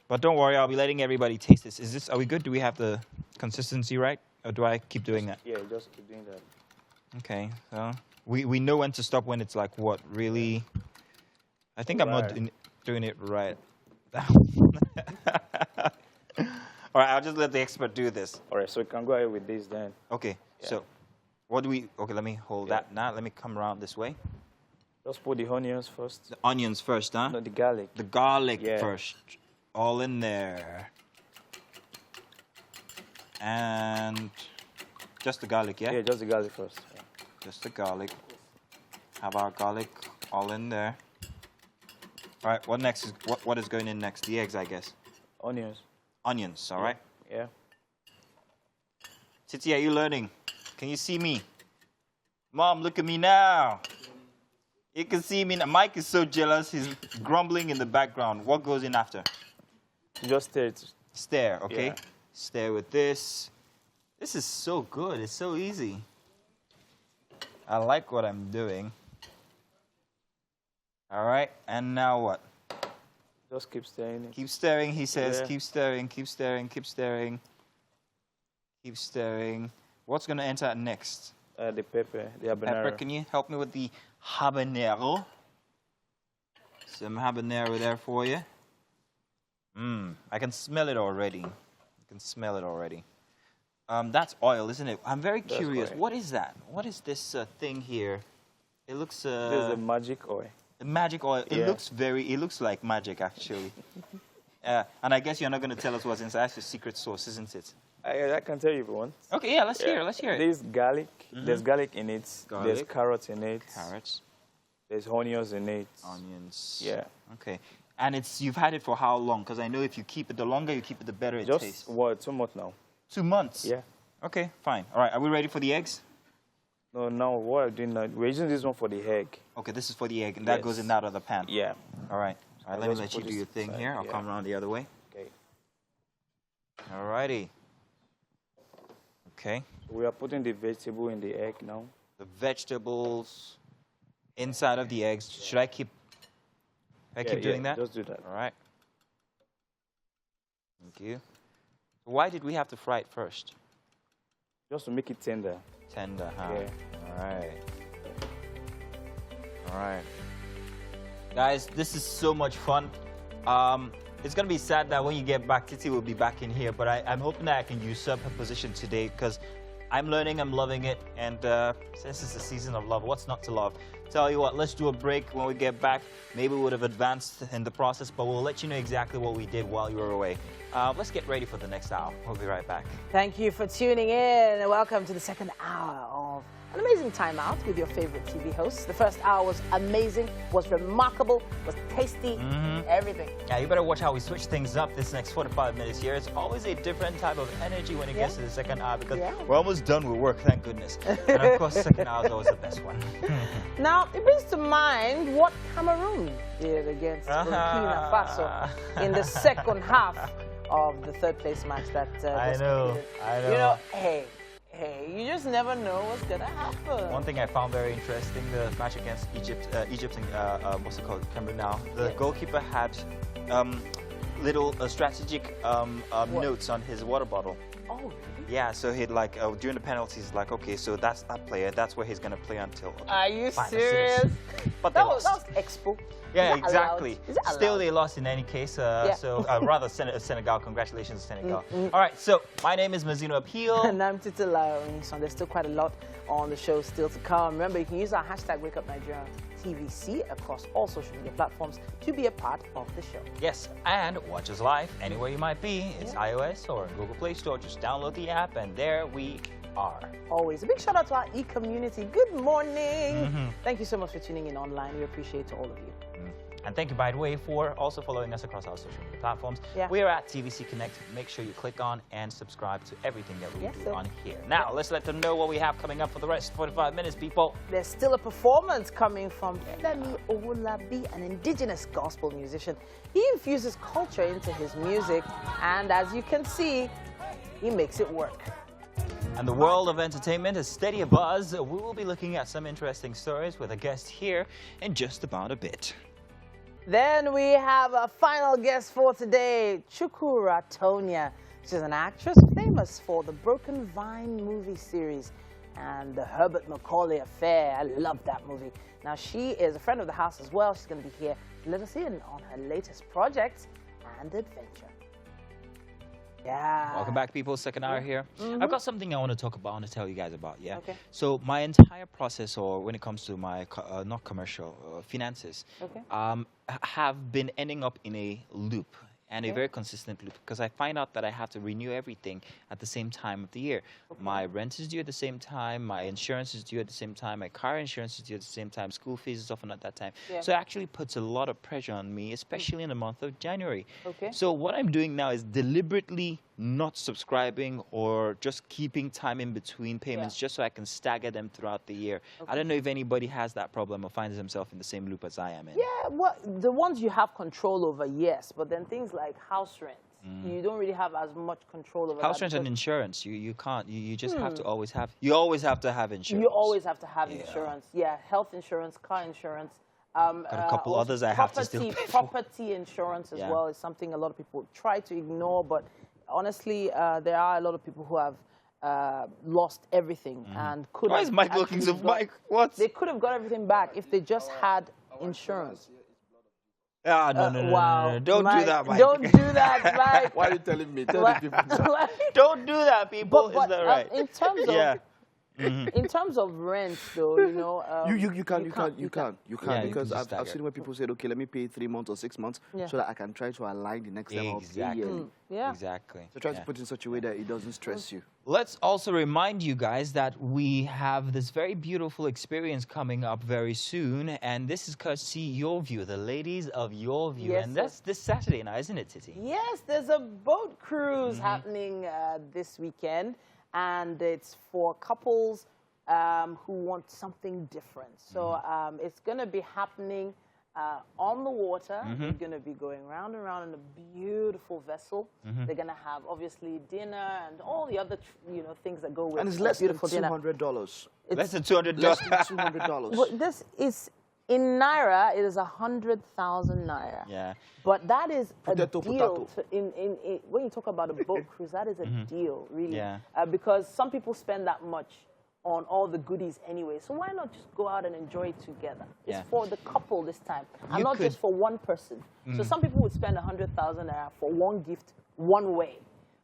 But don't worry, I'll be letting everybody taste this. Are we good? Do we have the consistency right? Or do I keep doing that? Yeah, just keep doing that. Okay, so we know when to stop when it's like what, really? I think I'm not doing it right. All right, I'll just let the expert do this. All right, so we can go ahead with this then. Okay, yeah. So what do we... Okay, let me hold that now. Let me come around this way. Just put the onions first. The onions first, huh? No, the garlic. The garlic first. All in there. And just the garlic, yeah? Yeah, just the garlic first. Yeah. Just the garlic. Have our garlic all in there. All right, what next? What is going in next? The eggs, I guess. Onions. Onions, all right? Yeah. Titi, are you learning? Can you see me? Mom, look at me now. You can see me. Mike is so jealous. He's grumbling in the background. What goes in after? Just stare. Stare, okay? Yeah. Stare with this. This is so good. It's so easy. I like what I'm doing. All right, and now what? Just keep stirring. Keep stirring, he says. Yeah. Keep stirring, keep stirring, keep stirring. Keep stirring. What's going to enter next? The pepper, the habanero. Pepper, can you help me with the habanero? Some habanero there for you. I can smell it already. I can smell it already. That's oil, isn't it? I'm very curious. What is that? What is this thing here? It looks... This is the magic oil. The magic oil. It looks like magic, actually. And I guess you're not going to tell us what's inside. That's your secret sauce, isn't it? I can tell you if you want. Okay, yeah, let's hear it. Let's hear it. There's garlic. There's garlic in it. Garlic. There's carrots in it. Carrots. There's onions in it. Onions. Yeah. Okay. And you've had it for how long? Because I know if you keep it, the longer you keep it, the better it tastes. Just, what, 2 months now. 2 months? Yeah. Okay, fine. All right, are we ready for the eggs? No, now what I'm doing now, we're using this one for the egg. Okay, this is for the egg, and that goes in that other pan. Yeah. All right. All right, let me let you do your thing here. I'll come around the other way. Okay. All righty. Okay. We are putting the vegetable in the egg now. The vegetables inside of the eggs. Should I keep doing that? Just do that. All right. Thank you. Why did we have to fry it first? Just to make it tender. Tender, huh? Yeah. All right. All right. Guys, this is so much fun. It's going to be sad that when you get back, Titi will be back in here, but I'm hoping that I can usurp her position today because I'm learning, I'm loving it, and this is the season of love. What's not to love? Tell you what, let's do a break. When we get back, maybe we would have advanced in the process, but we'll let you know exactly what we did while you were away. Let's get ready for the next hour. We'll be right back. Thank you for tuning in, and welcome to the second hour of an amazing time out with your favorite TV hosts. The first hour was amazing, was remarkable, was tasty, everything. Yeah, you better watch how we switch things up this next 45 minutes here. It's always a different type of energy when it gets to the second hour because we're almost done with work, thank goodness. And of course, the second hour is always the best one. Now, it brings to mind what Cameroon did against Burkina Faso in the second half of the third place match that was I know. You know, hey, you just never know what's going to happen. One thing I found very interesting, the match against Egypt and what's it called, Cameroon now, the goalkeeper had little strategic notes on his water bottle. Oh, really? Yeah, so he'd like, during the penalties, like, okay, so that's that player, that's where he's going to play until. Are you final serious? series. But That they was lost. Expo. Yeah, Is that exactly. allowed? Is it Still, allowed? they lost in any case. So, rather, Senegal. Congratulations, Senegal. Mm-hmm. All right, so my name is Mazino Appeal. And I'm Titila. So there's still quite a lot on the show still to come. Remember, you can use our hashtag WakeUpNigeria TVC across all social media platforms to be a part of the show. Yes, and watch us live anywhere you might be. It's iOS or Google Play Store. Just download the app, and there we are. Always a big shout out to our e-community. Good morning. Thank you so much for tuning in online. We appreciate all of you. And thank you, by the way, for also following us across our social media platforms. Yeah. We are at TVC Connect. Make sure you click on and subscribe to everything that we do on here. Now, let's let them know what we have coming up for the rest of 45 minutes, people. There's still a performance coming from Femi Owolabi, an indigenous gospel musician. He infuses culture into his music, and as you can see, he makes it work. And the world of entertainment is steady abuzz. We will be looking at some interesting stories with a guest here in just about a bit. Then we have a final guest for today, Chukura Tonya. She's an actress famous for the Broken Vine movie series and the Herbert Macaulay Affair. I love that movie. Now, she is a friend of the house as well. She's going to be here to let us in on her latest project and adventure. Yeah. Welcome back, people. Second hour here. I've got something I want to talk about, I want to tell you guys about, yeah? Okay. So my entire process, or when it comes to my, not commercial, finances, have been ending up in a loop. And a very consistent loop, because I find out that I have to renew everything at the same time of the year. My rent is due at the same time, my insurance is due at the same time, my car insurance is due at the same time, school fees is often at that time. So it actually puts a lot of pressure on me, especially in the month of January. So what I'm doing now is deliberately not subscribing or just keeping time in between payments just so I can stagger them throughout the year. I don't know if anybody has that problem or finds themselves in the same loop as I am in. Yeah, well, the ones you have control over, yes, but then things like house rent, you don't really have as much control over house that rent and insurance, you can't, you just have to always have, you always have to have insurance. You always have to have insurance. Yeah, health insurance, car insurance. Got a couple others I have to still pay for. Property insurance as well is something a lot of people try to ignore, but honestly, there are a lot of people who have lost everything and could Why have is Mike looking so Mike? What? They could have got everything back if they just had insurance. Ah, no, Wow. Don't Mike, do that, Mike. Don't do that, Mike. Why are you telling me? Tell the people. Don't do that, people. But, Is that right? In terms of in terms of rent, though, you know, You can Yeah, because you can just I've seen when people said, okay, let me pay 3 months or 6 months so that I can try to align the next level of the year. Exactly. So try to put it in such a way that it doesn't stress you. Let's also remind you guys that we have this very beautiful experience coming up very soon, and this is courtesy Your View, the ladies of Your View, Yes, and that's this Saturday now, isn't it, Titi? Yes, there's a boat cruise happening this weekend, and it's for couples who want something different. So it's going to be happening on the water. They're going to be going round and round in a beautiful vessel. They're going to have, obviously, dinner and all the other things that go with And it's less than beautiful dinner. $200. Less than $200. Less than $200. Well, this is, in Naira, it is 100,000 Naira. Yeah. But that is a deal. Potato. When you talk about a boat cruise, that is a deal, really. Yeah. Because some people spend that much on all the goodies anyway. So why not just go out and enjoy it together? It's for the couple this time, and not just for one person. So some people would spend 100,000 Naira for one gift, one way.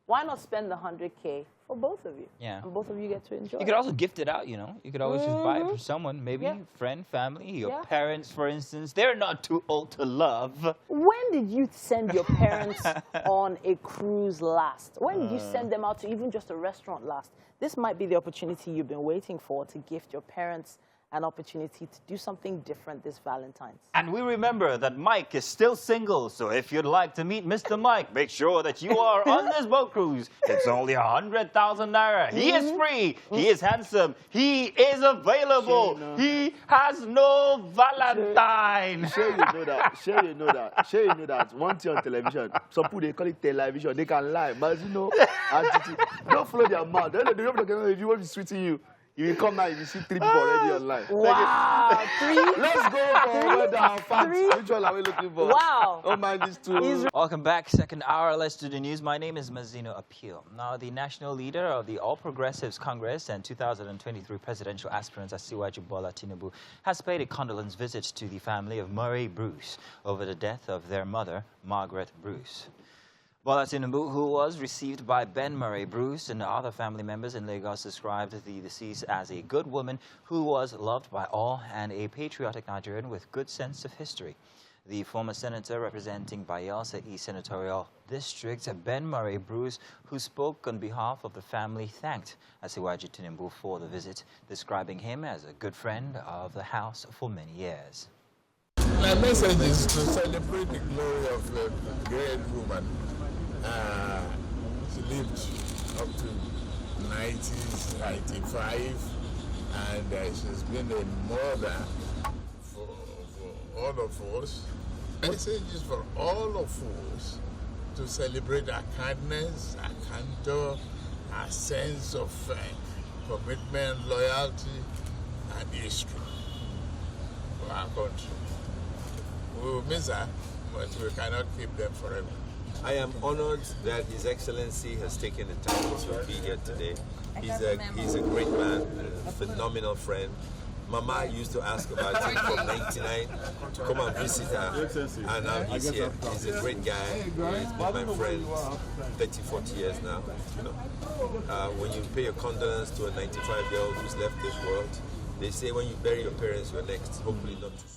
Why not spend the 100K for both of you? Yeah. And both of you get to enjoy You could also gift it out, you know. You could always just buy it for someone, maybe friend, family, your parents, for instance. They're not too old to love. When did you send your parents on a cruise last? When did you send them out to even just a restaurant last? This might be the opportunity you've been waiting for, to gift your parents an opportunity to do something different this Valentine's. And we remember that Mike is still single, so if you'd like to meet Mr. Mike, make sure that you are on this boat cruise. It's only 100,000 Naira. He is free. He is handsome. He is available. He has no Valentine. Sure you know that. Sure you know that. Sure you know that. One thing on television, some people, they call it television. They can lie. But you know, don't follow their mouth. They don't know if you want to be sweet to you. You will come now if you see 3 people already online. Wow, 3. Let's go for our facts. 3. Which one are we looking for? Wow. Don't mind these two. Welcome back, second hour. Let's do the news. My name is Mazino Appeal. Now, the national leader of the All Progressives Congress and 2023 presidential aspirant Asiwaju Bola Tinubu has paid a condolence visit to the family of Murray Bruce over the death of their mother, Margaret Bruce. Bola Tinubu, who was received by Ben Murray Bruce and other family members in Lagos, described the deceased as a good woman who was loved by all and a patriotic Nigerian with good sense of history. The former senator representing Bayelsa East Senatorial District, Ben Murray Bruce, who spoke on behalf of the family, thanked Asiwaju Tinubu for the visit, describing him as a good friend of the house for many years. My message is to celebrate the glory of a great woman. She lived up to 95, and she's been a mother for all of us. The message is for all of us to celebrate our kindness, our candor, our sense of commitment, loyalty, and history for our country. We will miss her, but we cannot keep them forever. I am honored that His Excellency has taken the time to be here today. He's a great man, a phenomenal friend. Mama used to ask about him from 99 to come and visit her, and now he's here. He's a great guy. He's been my friend 30, 40 years now. You know, when you pay your condolence to a 95-year-old who's left this world, they say when you bury your parents, you're next. Hopefully not too soon.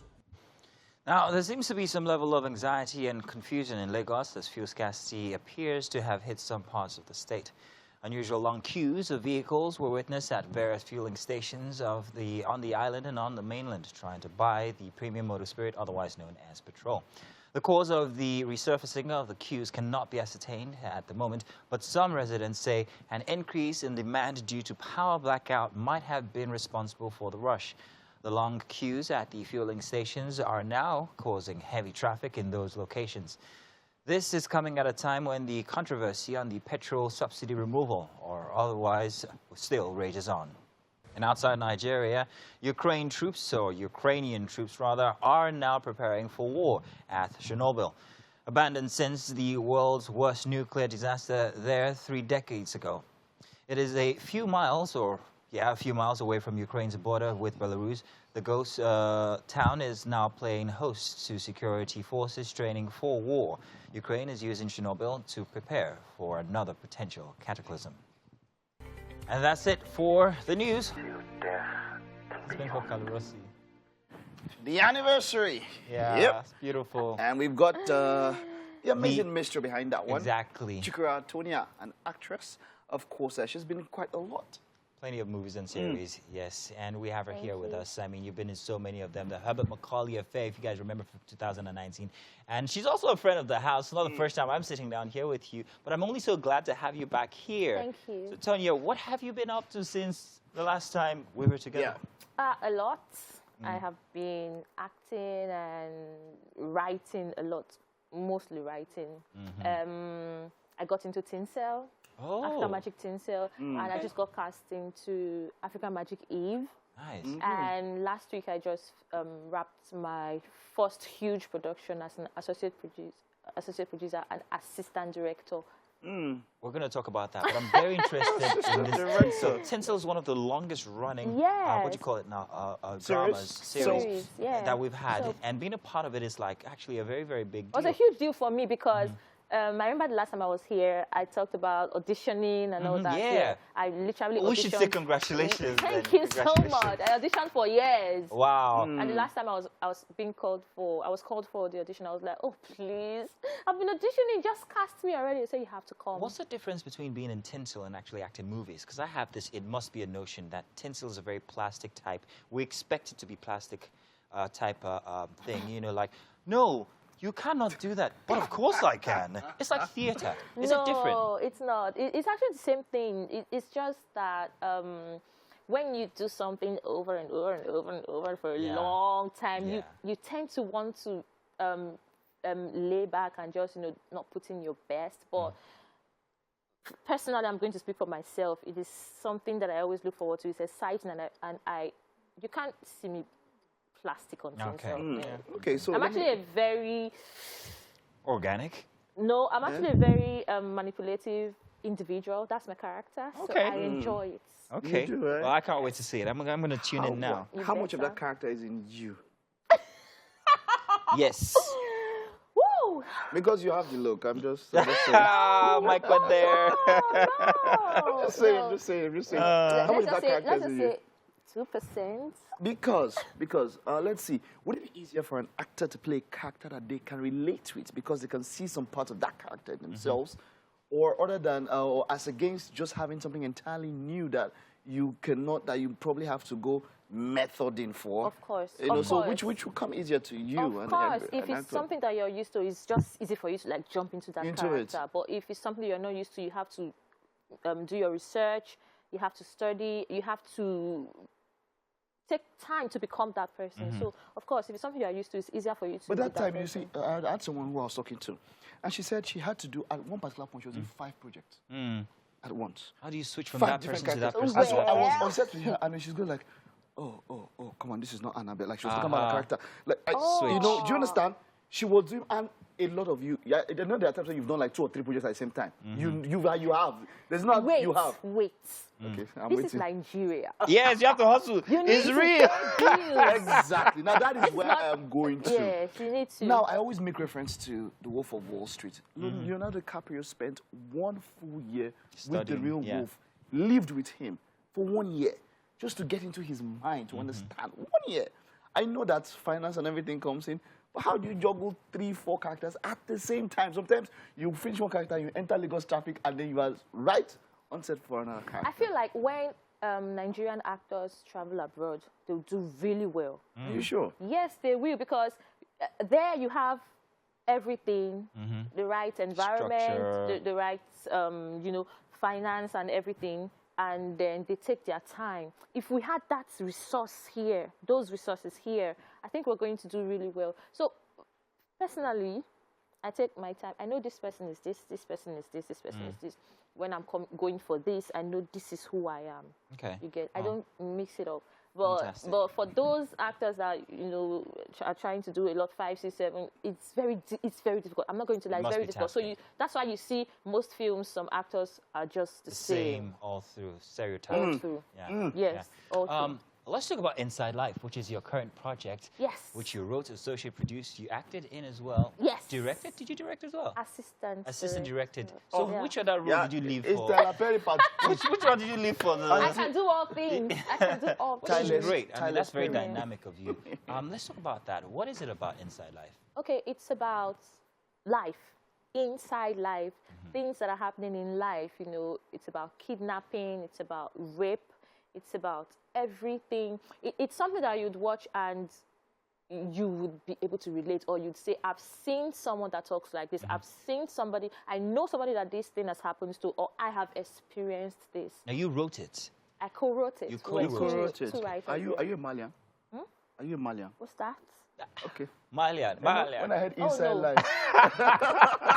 Now, there seems to be some level of anxiety and confusion in Lagos as fuel scarcity appears to have hit some parts of the state. Unusual long queues of vehicles were witnessed at various fueling stations on the island and on the mainland trying to buy the premium motor spirit, otherwise known as petrol. The cause of the resurfacing of the queues cannot be ascertained at the moment, but some residents say an increase in demand due to power blackout might have been responsible for the rush. The long queues at the fueling stations are now causing heavy traffic in those locations. This is coming at a time when the controversy on the petrol subsidy removal, or otherwise, still rages on. And outside Nigeria, Ukrainian troops are now preparing for war at Chernobyl. Abandoned since the world's worst nuclear disaster there 3 decades ago. It is a few miles away from Ukraine's border with Belarus. The ghost town is now playing host to security forces training for war. Ukraine is using Chernobyl to prepare for another potential cataclysm. And that's it for the news. It's been for Kalurossi. The anniversary. Yeah, yep. It's beautiful. And we've got the amazing mystery behind that one. Exactly. Chikura Tonia, an actress. Of course, she's been in quite a lot. Plenty of movies and series, yes. And we have her here with us. I mean, you've been in so many of them. The Herbert Macaulay Affair, if you guys remember, from 2019. And she's also a friend of the house. It's not the first time I'm sitting down here with you, but I'm only so glad to have you back here. Thank you. So, Tonya, what have you been up to since the last time we were together? A lot. I have been acting and writing a lot, mostly writing. I got into Tinsel. African Magic Tinsel, and I just got cast into African Magic Eve. Nice. And last week I just wrapped my first huge production as an associate producer and assistant director. We're going to talk about that, but I'm very interested in this. So Tinsel is one of the longest running, what do you call it now, series that we've had. And being a part of it is like actually a very, very big deal. It was a huge deal for me because I remember the last time I was here, I talked about auditioning and all that. Yeah. I literally auditioned. We should say congratulations. Thank you so much. I auditioned for years. Wow. And the last time I was called for the audition, I was like, oh, please. I've been auditioning, just cast me already. So you have to come. What's the difference between being in Tinsel and actually acting movies? Because I have this, it must be a notion that Tinsel is a very plastic type. We expect it to be plastic type thing, you know, like, no, you cannot do that. But of course I can. It's like theater. Is it different? No, it's not. It's actually the same thing. It's just that when you do something over and over and over and over for a long time, you tend to want to lay back and just, you know, not put in your best. But personally, I'm going to speak for myself. It is something that I always look forward to. It's exciting, and you can't see me plastic on things. Okay. Yeah. Okay, so I'm actually a very organic. No, I'm actually a very manipulative individual. That's my character. Okay. So I enjoy it. Okay. You do, right? Well, I can't wait to see it. I'm going to tune in now. How much of that character is in you? Yes. Woo! Because you have the look. I'm just saying. Ah, Mike got there. I'm just saying. How much of that character is in you? Let's just say 2%. Because let's see, would it be easier for an actor to play a character that they can relate with because they can see some part of that character in themselves, or other than, or as against just having something entirely new that you cannot, that you probably have to go methoding for? Of course. You know, so which will come easier to you? Of course. If it's something that you're used to, it's just easy for you to like jump into that character. But if it's something you're not used to, you have to do your research, you have to study, you have to take time to become that person. So, of course, if it's something you're used to, it's easier for you to. But that time, you see, I had someone who I was talking to, and she said she had to do, at one particular point, she was in 5 projects at once. How do you switch from 5 that different person to that characters. person? So I was on set with her, and then she's going like, oh, come on, this is not Annabelle. Like, she was talking about a character. Like, you know, do you understand? She was doing, and a lot of you, I know there are times when you've done like 2 or 3 projects at the same time. You have. There's not, you have. Wait. Okay, I'm this waiting. is Nigeria. Yes, you have to hustle. It's real. Exactly. Now, that is where I am going to. Yes, you need to. Now, I always make reference to The Wolf of Wall Street. Leonardo DiCaprio spent 1 full year with the real wolf, lived with him for 1 year, just to get into his mind, to understand. 1 year. I know that finance and everything comes in, but how do you juggle 3, 4 characters at the same time? Sometimes you finish one character, you enter Lagos traffic, and then you are right on set for another character. I feel like when Nigerian actors travel abroad, they'll do really well. Are you sure? Yes, they will, because there you have everything, the right environment, the right, you know, finance and everything, and then they take their time. If we had that resource here, those resources here, I think we're going to do really well. So, personally, I take my time. I know this person is this person is this person is this. When I'm going for this, I know this is who I am. Okay. You get? I don't mix it up. But for those actors that, you know, are trying to do a lot, 5, 6, 7, it's very difficult. I'm not going to lie, it's very difficult. So that's why you see most films, some actors are just the same all through, stereotypes. All through. Yes, all through. Let's talk about Inside Life, which is your current project. Yes. Which you wrote, associate produced, you acted in as well. Yes. Directed? Did you direct as well? Assistant directed. So which other role did you leave for? Which one did you leave for? I can do all things. I can do all things. Which is great. I mean, that's very dynamic of you. Let's talk about that. What is it about Inside Life? Okay, it's about life. Inside life. Things that are happening in life. You know, it's about kidnapping. It's about rape. It's about everything. It's something that you'd watch and you would be able to relate, or you'd say, I've seen someone that talks like this. I've seen somebody, I know somebody that this thing has happened to, or I have experienced this. Now, you wrote it. I co-wrote it. You co-wrote it. Are you a Malian? Are you a Malian? What's that? Okay. Malian. When I heard Inside Life.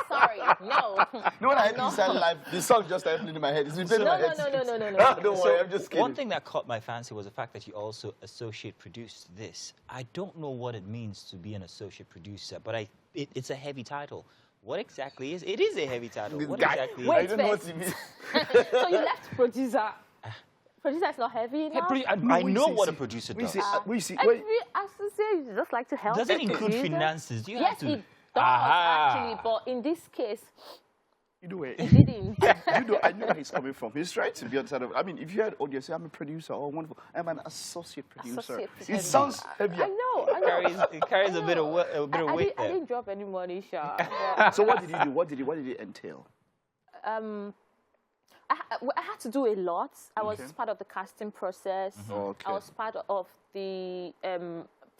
Sorry, no. No, when I heard Inside Life, the song just started in my head. It's been in my head. No. Don't worry, I'm just kidding. One thing that caught my fancy was the fact that you also associate produced this. I don't know what it means to be an associate producer, but it's a heavy title. What exactly is it? It is a heavy title. What exactly is it? I don't know what it means. So you left producer. Producer is not heavy now? I know what a producer does. Every associate just like to help. Does it include finances? Do you have to? It does, actually, but in this case, you know, it didn't. I know where he's coming from. He's trying to be on the side of, I mean, if you had audience, say, I'm a producer, oh, wonderful. I'm an associate producer. It sounds heavier. I know. It carries a bit of weight there. I didn't drop any money, Sha. So what did you do? What did it entail? I had to do a lot. I was part of the casting process. I was part of the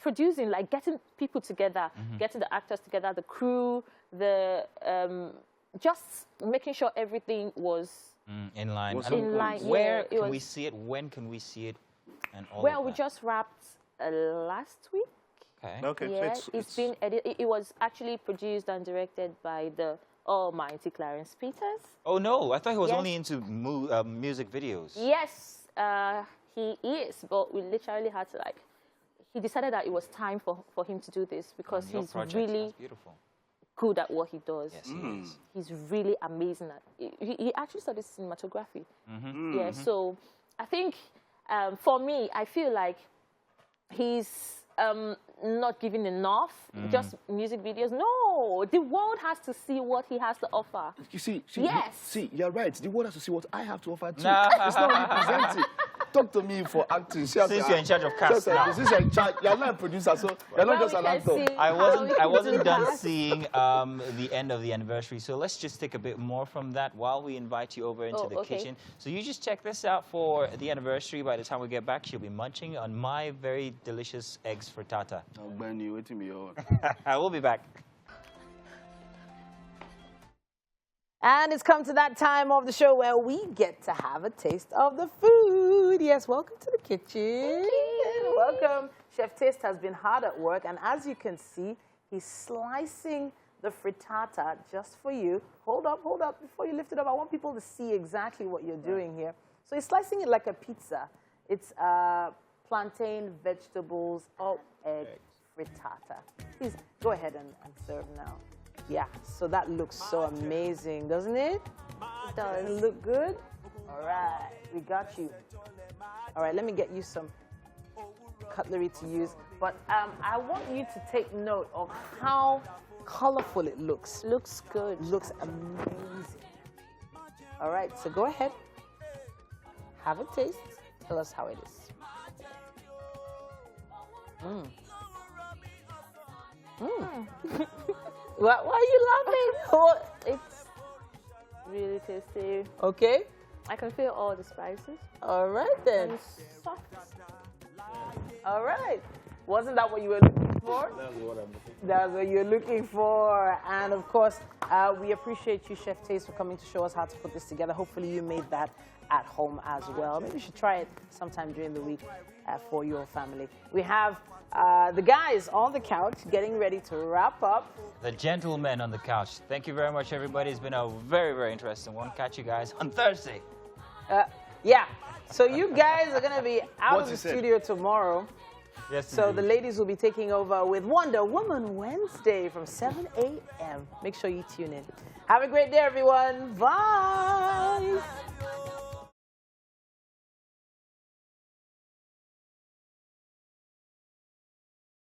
producing, like getting people together, getting the actors together, the crew, just making sure everything was in line. Where can we see it? When can we see it? And all well, we just wrapped last week. Okay. Yeah, it's been edited. It was actually produced and directed by the almighty Clarence Peters. Oh, no. I thought he was Yes. only into music videos. Yes, he is, but we literally had to, like, he decided that it was time for him to do this because Your he's project really sounds beautiful. good at what he does. Yes, he is. He's really amazing at he actually studied cinematography. Mm-hmm. Yeah, so I think for me, I feel like he's not giving enough, just music videos. No, the world has to see what he has to offer. You see, Yes. you're right. The world has to see what I have to offer too. Nah. It's not me presenting. Talk to me for acting. Since you're in charge of cast now. Since you're in charge, you're not a producer, so you're not just an actor. I wasn't done seeing the end of the anniversary, so let's just take a bit more from that while we invite you over into the kitchen. So you just check this out for the anniversary. By the time we get back, she'll be munching on my very delicious eggs frittata. I will be back. And it's come to that time of the show where we get to have a taste of the food. Yes, welcome to the kitchen. Welcome. Chef Taste has been hard at work, and as you can see, he's slicing the frittata just for you. Hold up, before you lift it up. I want people to see exactly what you're doing here. So he's slicing it like a pizza. It's plantain, vegetables, egg frittata. Please go ahead and serve now. Yeah, so that looks so amazing, doesn't it? It does. Doesn't it look good? All right, we got you. All right, let me get you some cutlery to use. But I want you to take note of how colorful it looks. Looks good. Looks amazing. All right, so go ahead. Have a taste. Tell us how it is. Why are you laughing? It's really tasty. Okay. I can feel all the spices. All right then. And it's soft. All right. Wasn't that what you were looking for? That's what I'm looking for. That's what you're looking for. And of course, we appreciate you, Chef Taste, for coming to show us how to put this together. Hopefully you made that at home as well. Maybe you should try it sometime during the week for your family. We have the guys on the couch getting ready to wrap up. The gentlemen on the couch. Thank you very much, everybody. It's been a very, very interesting one. Catch you guys on Thursday. Yeah. So you guys are going to be out of the said? studio tomorrow. Yes, So indeed. the ladies will be taking over with Wonder Woman Wednesday from 7 a.m. Make sure you tune in. Have a great day, everyone. Bye.